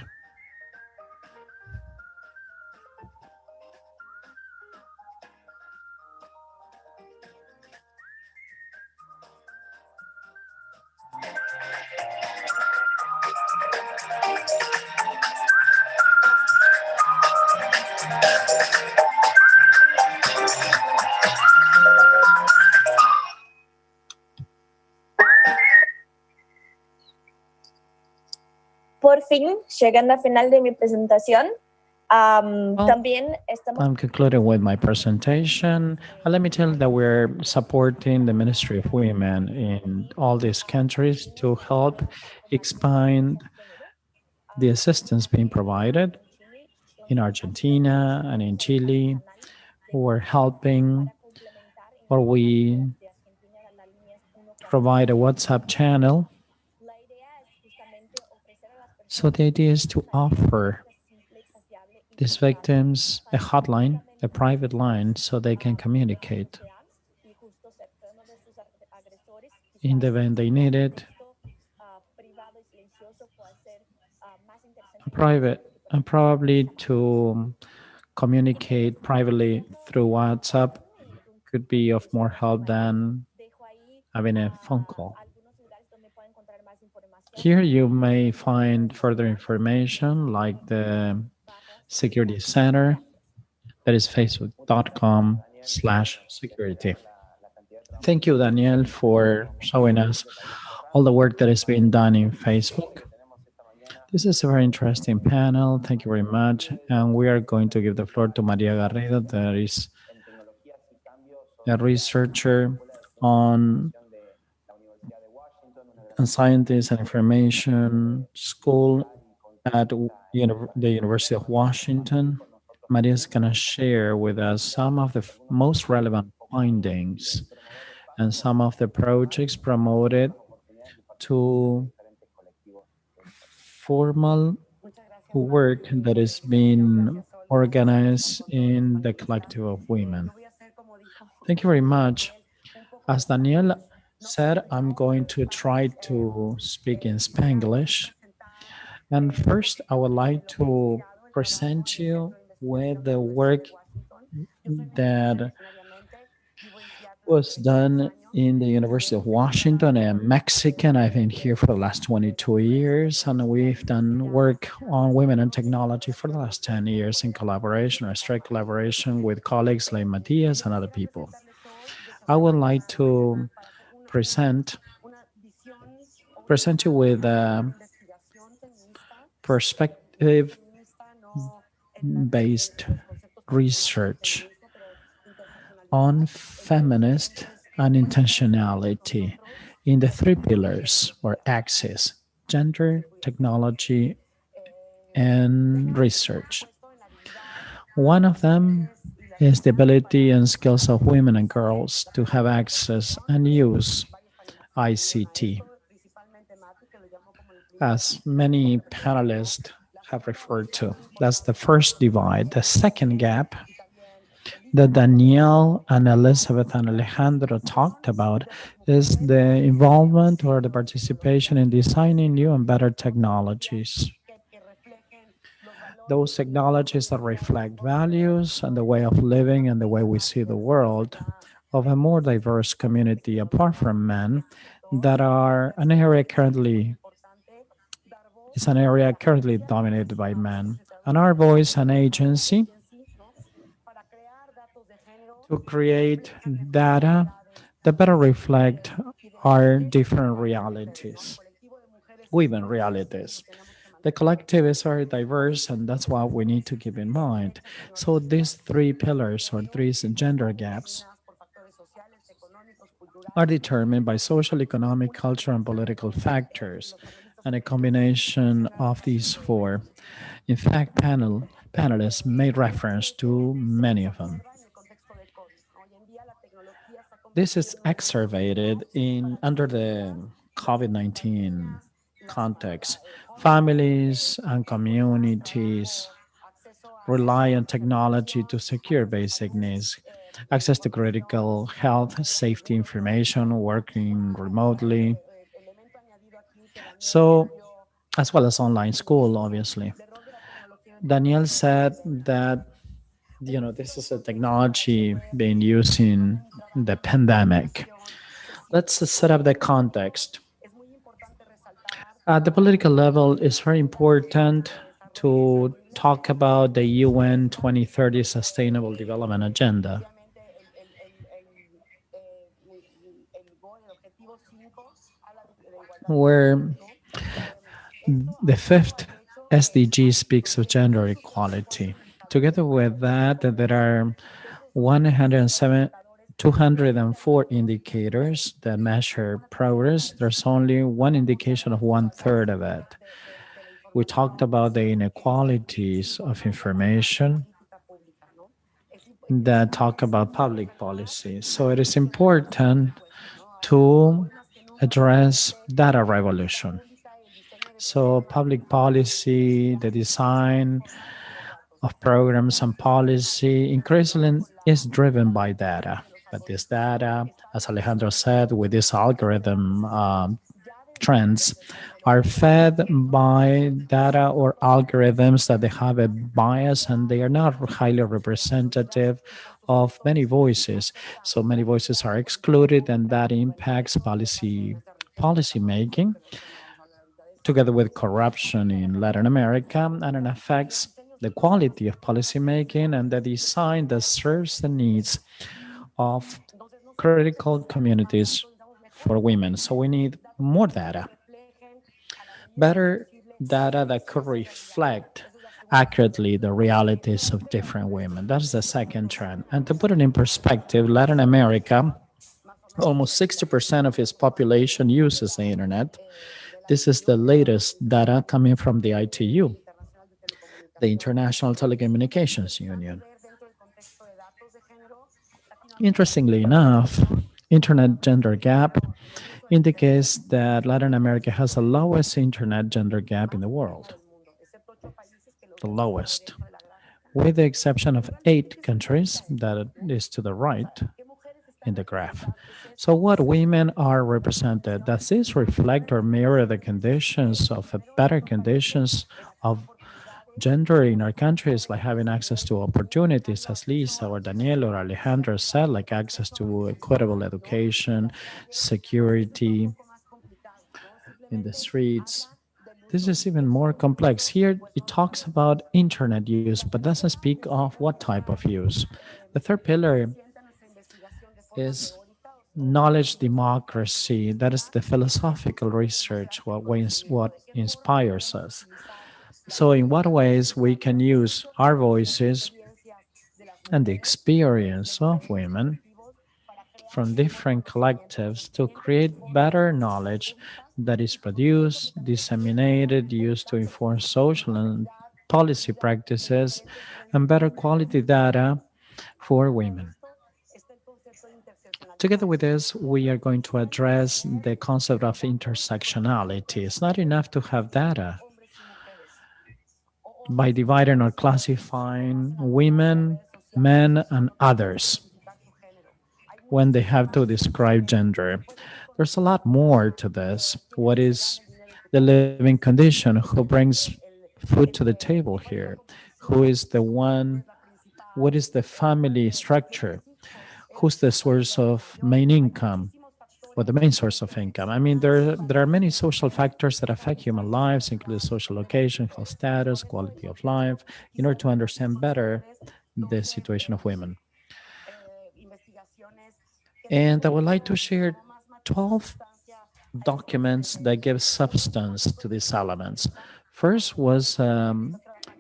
Por fin, llegando al final de mi presentación, también estamos... I'm concluding with my presentation. Let me tell you that we're supporting the Ministry of Women in all these countries to help expand the assistance being provided in Argentina and in Chile. We're helping, or we provide a WhatsApp channel. So the idea is to offer these victims a hotline, a private line, so they can communicate in the event they need it. Private, and probably to communicate privately through WhatsApp could be of more help than having a phone call. Here you may find further information like the Security Center, that is facebook.com/security. Thank you, Daniel, for showing us all the work that is being done in Facebook. This is a very interesting panel. Thank you very much. And we are going to give the floor to María Garrido, that is a researcher on scientist and information school at the University of Washington. Maria is going to share with us some of the most relevant findings and some of the projects promoted to formal work that is being organized in the collective of women. Thank you very much. As Daniel said, I'm going to try to speak in Spanglish. And first, I would like to present you with the work that was done in the University of Washington. I'm Mexican. I've been here for the last 22 years, and we've done work on women and technology for the last 10 years in collaboration or strict collaboration with colleagues like Matías and other people. I would like to present present you with a perspective based research on feminist and intentionality in the three pillars or axes: gender, technology, and research. One of them is the ability and skills of women and girls to have access and use ICT. As many panelists have referred to, that's the first divide. The second gap that Danielle and Elizabeth and Alejandro talked about is the involvement or the participation in designing new and better technologies. Those technologies that reflect values and the way of living and the way we see the world of a more diverse community apart from men that are an area currently is an area currently dominated by men. And our voice and agency to create data that better reflect our different realities, women realities. The collective is very diverse, and that's what we need to keep in mind. So these three pillars or three gender gaps are determined by social, economic, cultural, and political factors, and a combination of these four. In fact, panelists made reference to many of them. This is exacerbated in under the COVID-19 context. Families and communities rely on technology to secure basic needs, access to critical health, safety information, working remotely, so as well as online school, obviously. Danielle said that this is a technology being used in the pandemic. Let's set up the context. At the political level, it's very important to talk about the UN 2030 Sustainable Development Agenda, where the fifth SDG speaks of gender equality. Together with that, there are 107, 204 indicators that measure progress. There's only one indication of one third of it. We talked about the inequalities of information that talk about public policy. So it is important to address data revolution. So public policy, the design of programs and policy increasingly is driven by data. But this data, as Alejandro said, with this algorithm trends, are fed by data or algorithms that they have a bias and they are not highly representative of many voices. So many voices are excluded, and that impacts policy making, together with corruption in Latin America, and it affects the quality of policymaking and the design that serves the needs of critical communities for women. So we need more data, better data that could reflect accurately the realities of different women. That's the second trend. And to put it in perspective, Latin America, almost 60% of its population uses the internet. This is the latest data coming from the ITU, the International Telecommunications Union. Interestingly enough, internet gender gap indicates that Latin America has the lowest internet gender gap in the world. The lowest, with the exception of 8 countries that is to the right in the graph. So what women are represented? Does this reflect or mirror the conditions of better conditions of Gender in our country is like having access to opportunities, as Lisa or Daniel or Alejandro said, like access to equitable education, security in the streets. This is even more complex. Here it talks about internet use, but doesn't speak of what type of use. The third pillar is knowledge democracy. That is the philosophical research, what inspires us. So, in what ways we can use our voices and the experience of women from different collectives to create better knowledge that is produced, disseminated, used to inform social and policy practices, and better quality data for women. Together with this, we are going to address the concept of intersectionality. It's not enough to have data. By dividing or classifying women, men, and others when they have to describe gender. There's a lot more to this. What is the living condition? Who brings food to the table here? Who is the one? What is the family structure? Who's the source of main income? Or the main source of income. I mean, there are many social factors that affect human lives, including social location, health status, quality of life, in order to understand better the situation of women. And I would like to share 12 documents that give substance to these elements. First was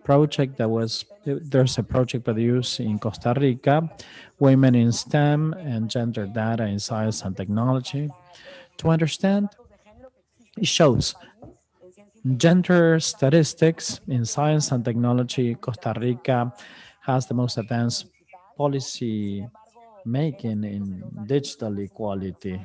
project that was there's a project produced in Costa Rica, Women in STEM and Gender Data in Science and Technology. To understand, it shows gender statistics in science and technology. Costa Rica has the most advanced policy making in digital equality.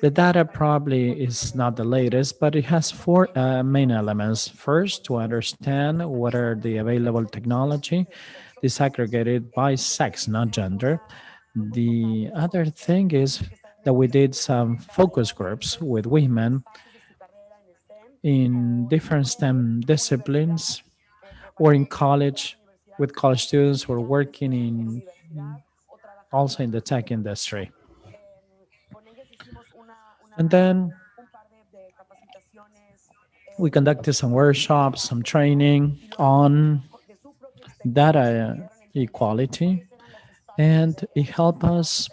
The data probably is not the latest, but it has four main elements. First, to understand what are the available technology, disaggregated by sex, not gender. The other thing is that we did some focus groups with women in different STEM disciplines or in college with college students who are working in also in the tech industry. And then we conducted some workshops, some training on data equality, and it helped us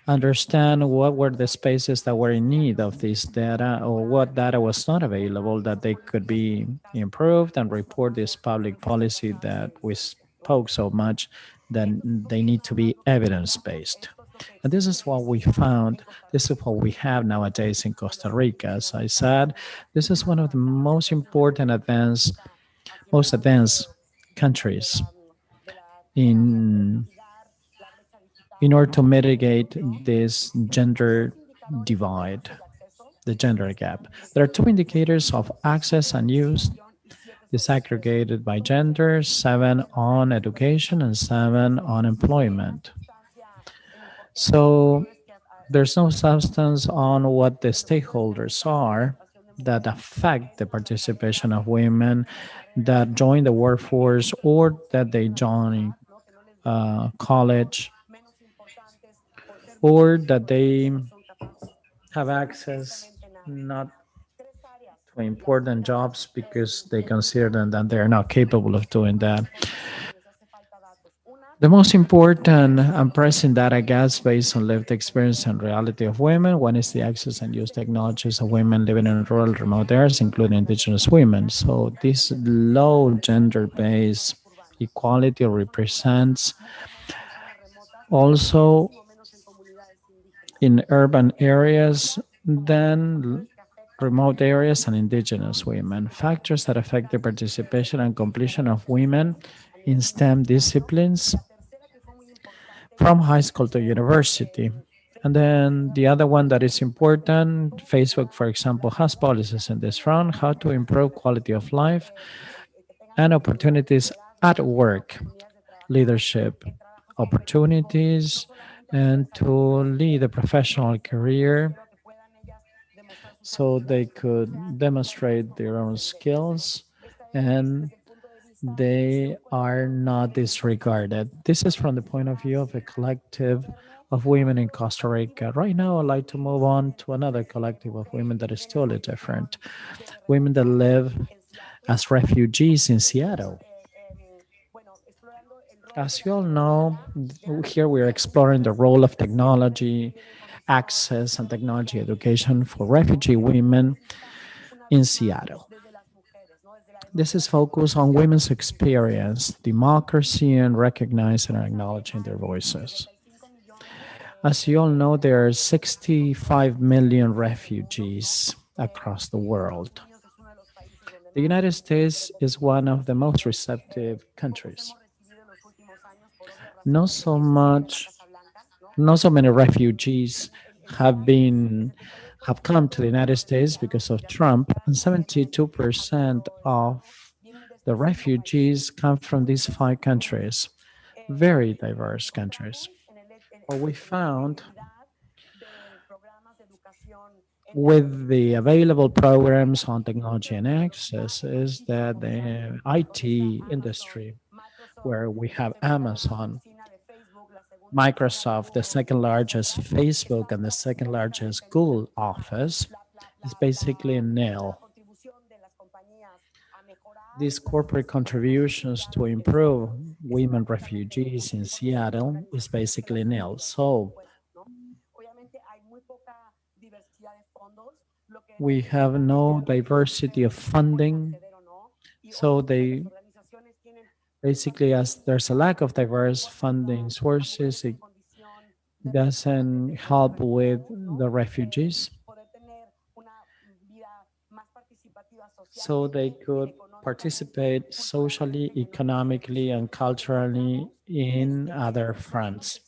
understand what were the spaces that were in need of this data or what data was not available that they could be improved and report this public policy that we spoke so much that they need to be evidence based. And this is what we found. This is what we have nowadays in Costa Rica. As I said, this is one of the most important most advanced countries in order to mitigate this gender divide, the gender gap. There are two indicators of access and use disaggregated by gender, 7 on education and 7 on employment. So there's no substance on what the stakeholders are that affect the participation of women that join the workforce or that they join college or that they have access not to important jobs because they consider them that they're not capable of doing that. The most important and pressing data gaps based on lived experience and reality of women. One is the access and use technologies of women living in rural remote areas, including indigenous women. So this low gender-based equality represents also in urban areas than remote areas and indigenous women. Factors that affect the participation and completion of women in STEM disciplines from high school to university. And then the other one that is important, Facebook, for example, has policies in this front, how to improve quality of life and opportunities at work, leadership opportunities, and to lead a professional career so they could demonstrate their own skills and they are not disregarded. This is from the point of view of a collective of women in Costa Rica. Right now, I'd like to move on to another collective of women that is totally different. Women that live as refugees in Seattle. As you all know, here we are exploring the role of technology, access, and technology education for refugee women in Seattle. This is focused on women's experience, democracy, and recognizing and acknowledging their voices. As you all know, there are 65 million refugees across the world. The United States is one of the most receptive countries. Not so many refugees have come to the United States because of Trump, and 72% of the refugees come from these 5 countries, very diverse countries. What we found with the available programs on technology and access is that the IT industry, where we have Amazon, Microsoft, the second largest Facebook, and the second largest Google office, is basically nil. These corporate contributions to improve women refugees in Seattle is basically nil. So we have no diversity of funding. So they basically, as there's a lack of diverse funding sources, it doesn't help with the refugees. So they could participate socially, economically, and culturally in other fronts.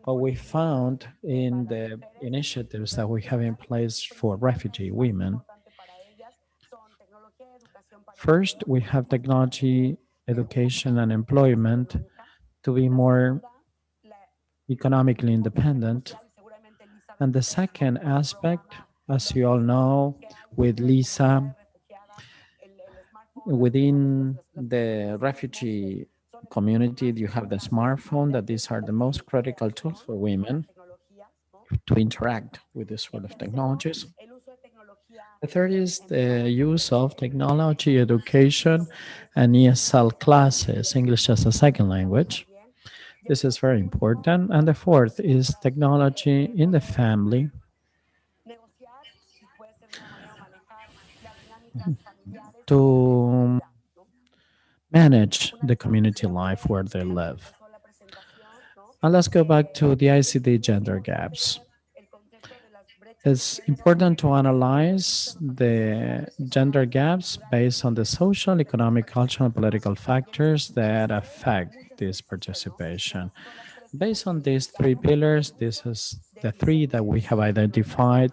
What we found in the initiatives that we have in place for refugee women, first, we have technology, education, and employment to be more economically independent. And the second aspect, as you all know, with Lisa, within the refugee community, you have the smartphone, that these are the most critical tools for women to interact with this sort of technologies. The third is the use of technology, education, and ESL classes, English as a second language. This is very important. And the fourth is technology in the family, to manage the community life where they live. And let's go back to the ICT gender gaps. It's important to analyze the gender gaps based on the social, economic, cultural, and political factors that affect this participation. Based on these 3 pillars, this is the 3 that we have identified: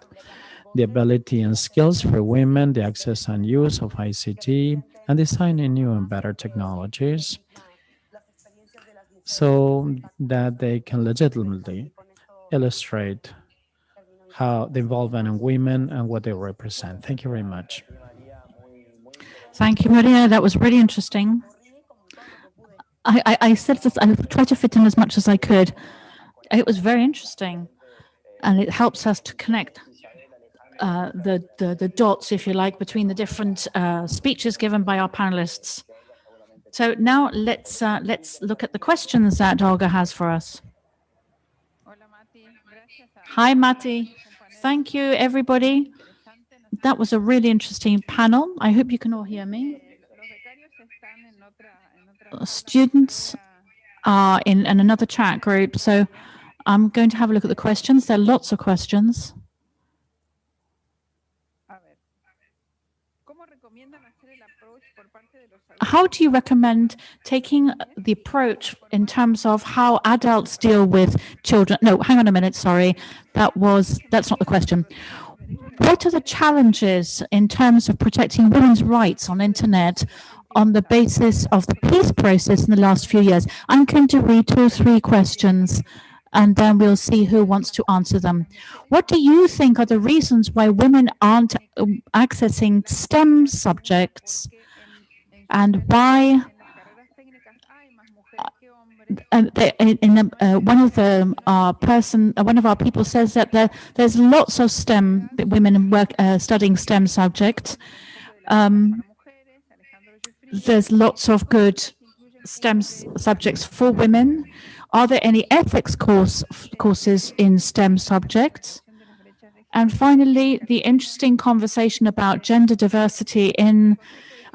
the ability and skills for women, the access and use of ICT, and designing new and better technologies so that they can legitimately illustrate how the involvement of women and what they represent. Thank you very much. Thank you, Maria. That was really interesting. I said this, I tried to fit in as much as I could. It was very interesting, and it helps us to connect the dots, if you like, between the different speeches given by our panelists. So now let's look at the questions that Olga has for us. Hi, Mati. Thank you, everybody. That was a really interesting panel. I hope you can all hear me. Students are in another chat group, so I'm going to have a look at the questions. There are lots of questions. How do you recommend taking the approach in terms of how adults deal with children? No, hang on a minute, sorry. That's not the question. What are the challenges in terms of protecting women's rights on internet on the basis of the peace process in the last few years? I'm going to read 2 or 3 questions, and then we'll see who wants to answer them. What do you think are the reasons why women aren't accessing STEM subjects and why one of our people says that there's lots of STEM women studying STEM subjects. There's lots of good STEM subjects for women. Are there any ethics courses in STEM subjects? And finally, the interesting conversation about gender diversity and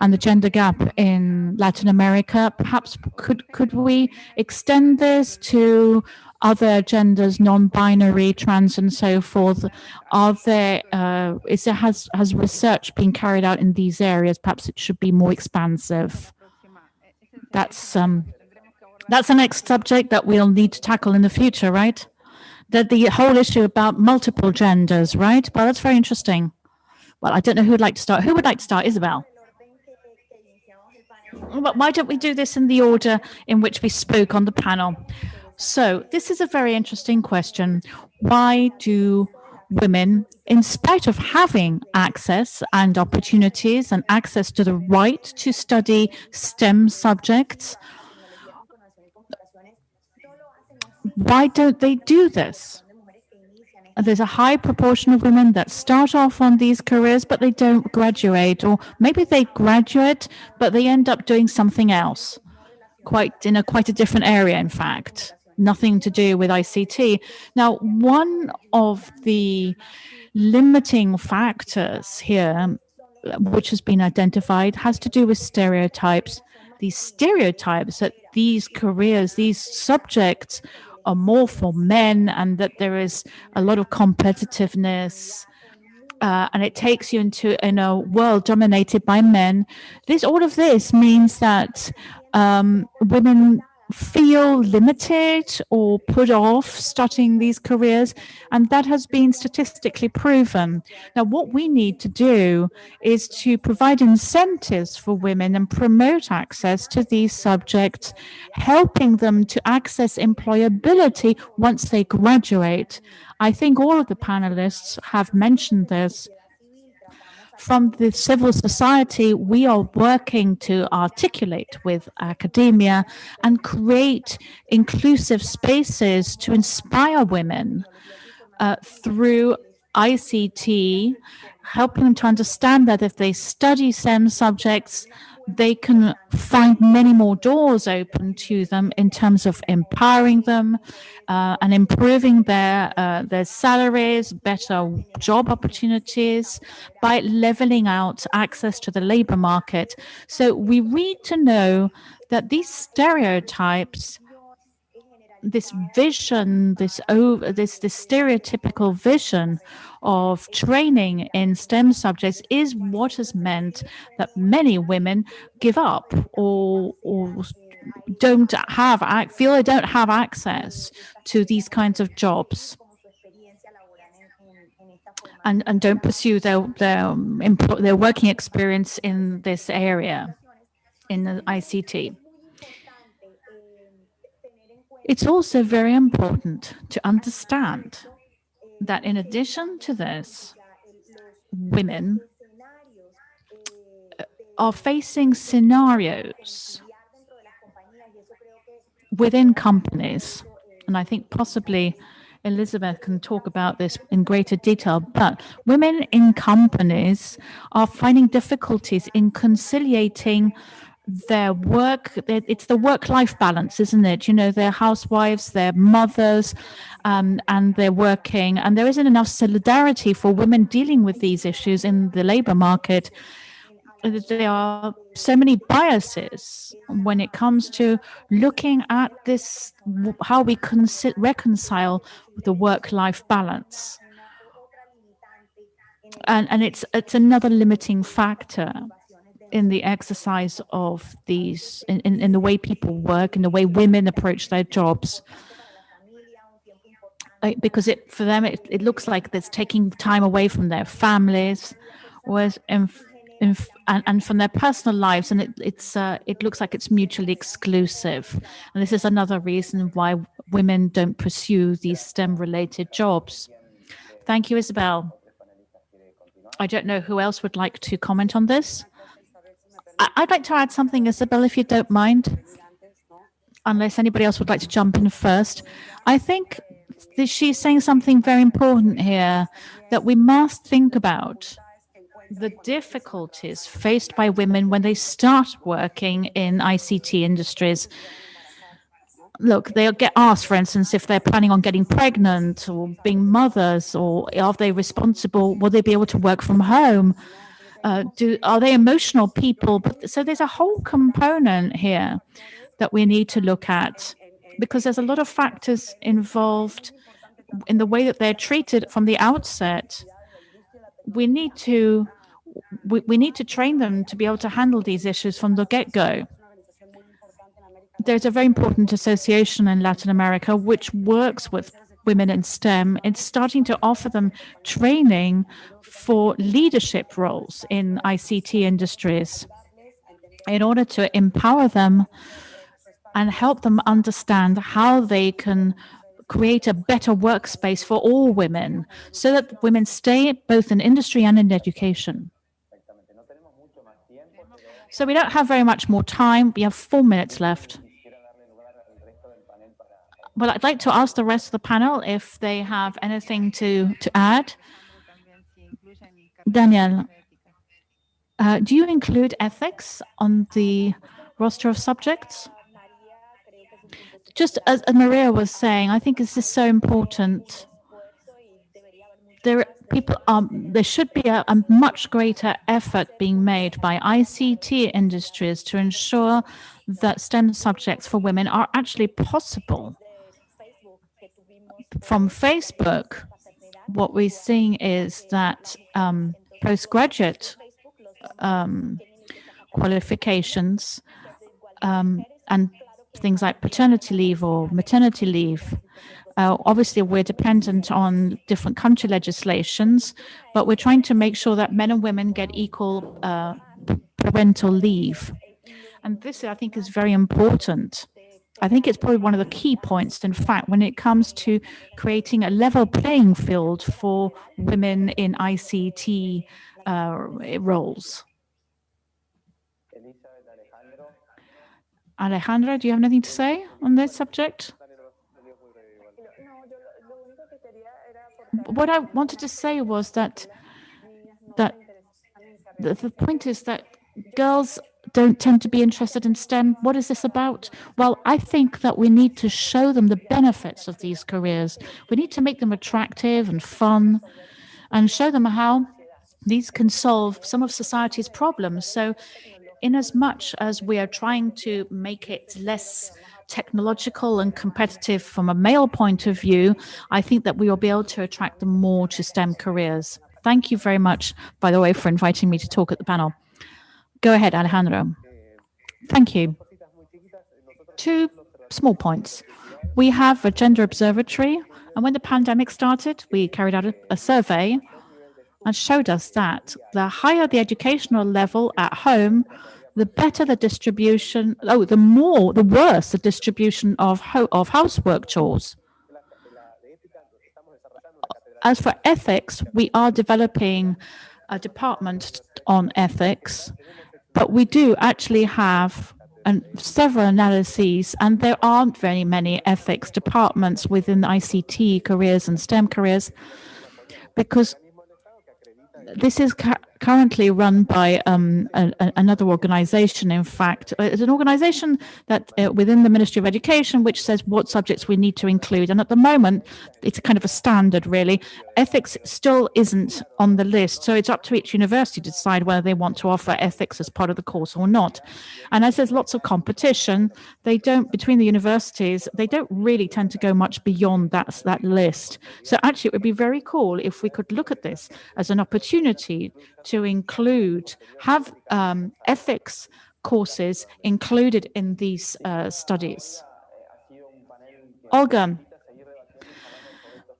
the gender gap in Latin America. Perhaps could we extend this to other genders, non-binary, trans, and so forth? Are there has research been carried out in these areas? Perhaps it should be more expansive. That's the next subject that we'll need to tackle in the future, right? The whole issue about multiple genders, right? Well, that's very interesting. Well, I don't know who would like to start. Who would like to start? Isabel. But why don't we do this in the order in which we spoke on the panel? So this is a very interesting question. Why do women, in spite of having access and opportunities and access to the right to study STEM subjects, why don't they do this? There's a high proportion of women that start off on these careers, but they don't graduate, or maybe they graduate, but they end up doing something else, quite a different area, in fact, nothing to do with ICT. Now, one of the limiting factors here, which has been identified, has to do with stereotypes. These stereotypes that these careers, these subjects are more for men, and that there is a lot of competitiveness, and it takes you in a world dominated by men. All of this means that women feel limited or put off starting these careers, and that has been statistically proven. Now, what we need to do is to provide incentives for women and promote access to these subjects, helping them to access employability once they graduate. I think all of the panelists have mentioned this. From the civil society, we are working to articulate with academia and create inclusive spaces to inspire women through ICT, helping them to understand that if they study STEM subjects, they can find many more doors open to them in terms of empowering them and improving their salaries, better job opportunities by leveling out access to the labor market. So we need to know that these stereotypes, this vision, this stereotypical vision of training in STEM subjects is what has meant that many women give up or feel they don't have access to these kinds of jobs, and don't pursue their working experience in this area, in the ICT. It's also very important to understand that in addition to this, women are facing scenarios within companies, and I think possibly Elizabeth can talk about this in greater detail, but women in companies are finding difficulties in conciliating their work. It's the work-life balance, isn't it? You know, they're housewives, they're mothers, and they're working, and there isn't enough solidarity for women dealing with these issues in the labor market. There are so many biases when it comes to looking at this, how we reconcile the work-life balance. And it's another limiting factor in the exercise of these, in the way people work, in the way women approach their jobs. Because for them, it looks like it's taking time away from their families, whereas and from their personal lives, and it looks like it's mutually exclusive. And this is another reason why women don't pursue these STEM-related jobs. Thank you, Isabel. I don't know who else would like to comment on this. I'd like to add something, Isabel, if you don't mind, unless anybody else would like to jump in first. I think that she's saying something very important here, that we must think about the difficulties faced by women when they start working in ICT industries. Look, they'll get asked, for instance, if they're planning on getting pregnant or being mothers, or are they responsible? Will they be able to work from home? Are they emotional people? So there's a whole component here that we need to look at, because there's a lot of factors involved in the way that they're treated from the outset. We need to train them to be able to handle these issues from the get-go. There's a very important association in Latin America which works with women in STEM. It's starting to offer them training for leadership roles in ICT industries in order to empower them and help them understand how they can create a better workspace for all women, so that women stay both in industry and in education. So we don't have very much more time. We have 4 minutes left. Well, I'd like to ask the rest of the panel if they have anything to add. Daniel, do you include ethics on the roster of subjects? Just as Maria was saying, I think this is so important. There should be a much greater effort being made by ICT industries to ensure that STEM subjects for women are actually possible. From Facebook, what we're seeing is that postgraduate qualifications and things like paternity leave or maternity leave. Obviously, we're dependent on different country legislations, but we're trying to make sure that men and women get equal parental leave. And this, I think, is very important. I think it's probably one of the key points, in fact, when it comes to creating a level playing field for women in ICT roles. Alejandro, do you have anything to say on this subject? What I wanted to say was that the point is that girls don't tend to be interested in STEM. What is this about? Well, I think that we need to show them the benefits of these careers. We need to make them attractive and fun and show them how these can solve some of society's problems. So in as much as we are trying to make it less technological and competitive from a male point of view, I think that we will be able to attract them more to STEM careers. Thank you very much, by the way, for inviting me to talk at the panel. Go ahead, Alejandro. Thank you. 2 small points. We have a gender observatory, and when the pandemic started, we carried out a survey and showed us that the higher the educational level at home, the better the distribution, the worse the distribution of housework chores. As for ethics, we are developing a department on ethics, but we do actually have several analyses, and there aren't very many ethics departments within ICT careers and STEM careers, because this is currently run by another organization. In fact, it's an organization that within the Ministry of Education, which says what subjects we need to include. And at the moment, it's kind of a standard, really. Ethics still isn't on the list. So it's up to each university to decide whether they want to offer ethics as part of the course or not. And as there's lots of competition, between the universities, they don't really tend to go much beyond that list. So actually, it would be very cool if we could look at this as an opportunity to have ethics courses included in these studies. Olga,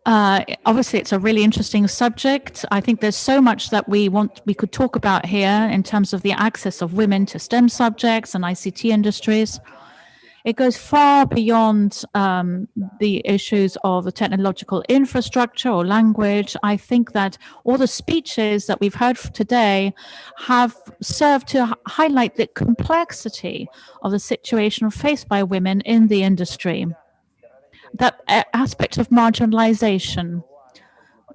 obviously it's a really interesting subject. I think there's so much that we could talk about here in terms of the access of women to STEM subjects and ICT industries. It goes far beyond the issues of the technological infrastructure or language. I think that all the speeches that we've heard today have served to highlight the complexity of the situation faced by women in the industry. That aspect of marginalization.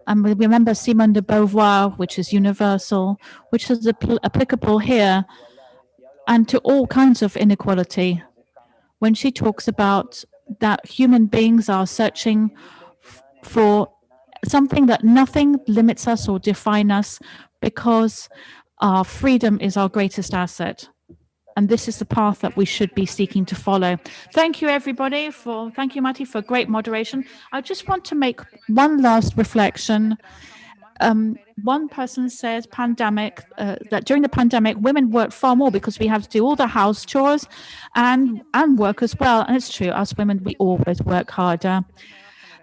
And we remember Simone de Beauvoir, which is universal, which is applicable here and to all kinds of inequality. When she talks about that human beings are searching for something that nothing limits us or define us because our freedom is our greatest asset. And this is the path that we should be seeking to follow. Thank you, everybody. Thank you, Mati, for great moderation. I just want to make one last reflection. One person says that during the pandemic, women work far more because we have to do all the house chores and work as well. And it's true, us women, we always work harder.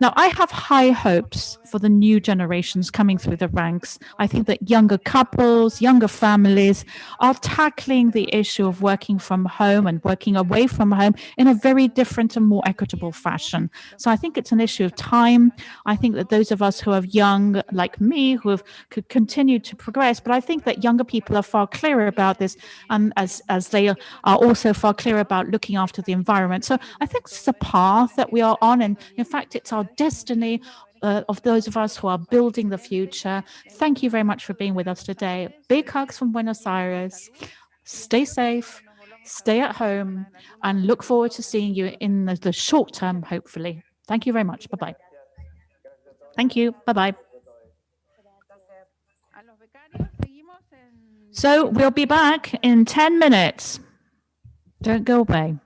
Now, I have high hopes for the new generations coming through the ranks. I think that younger couples, younger families are tackling the issue of working from home and working away from home in a very different and more equitable fashion. So I think it's an issue of time. I think that those of us who are young, like me, who could continue to progress, but I think that younger people are far clearer about this, and as they are also far clearer about looking after the environment. So I think it's a path that we are on, and in fact, it's our destiny of those of us who are building the future. Thank you very much for being with us today. Big hugs from Buenos Aires. Stay safe, stay at home, and look forward to seeing you in the short term, hopefully. Thank you very much. Bye-bye. Thank you. Bye-bye. So we'll be back in 10 minutes. Don't go away.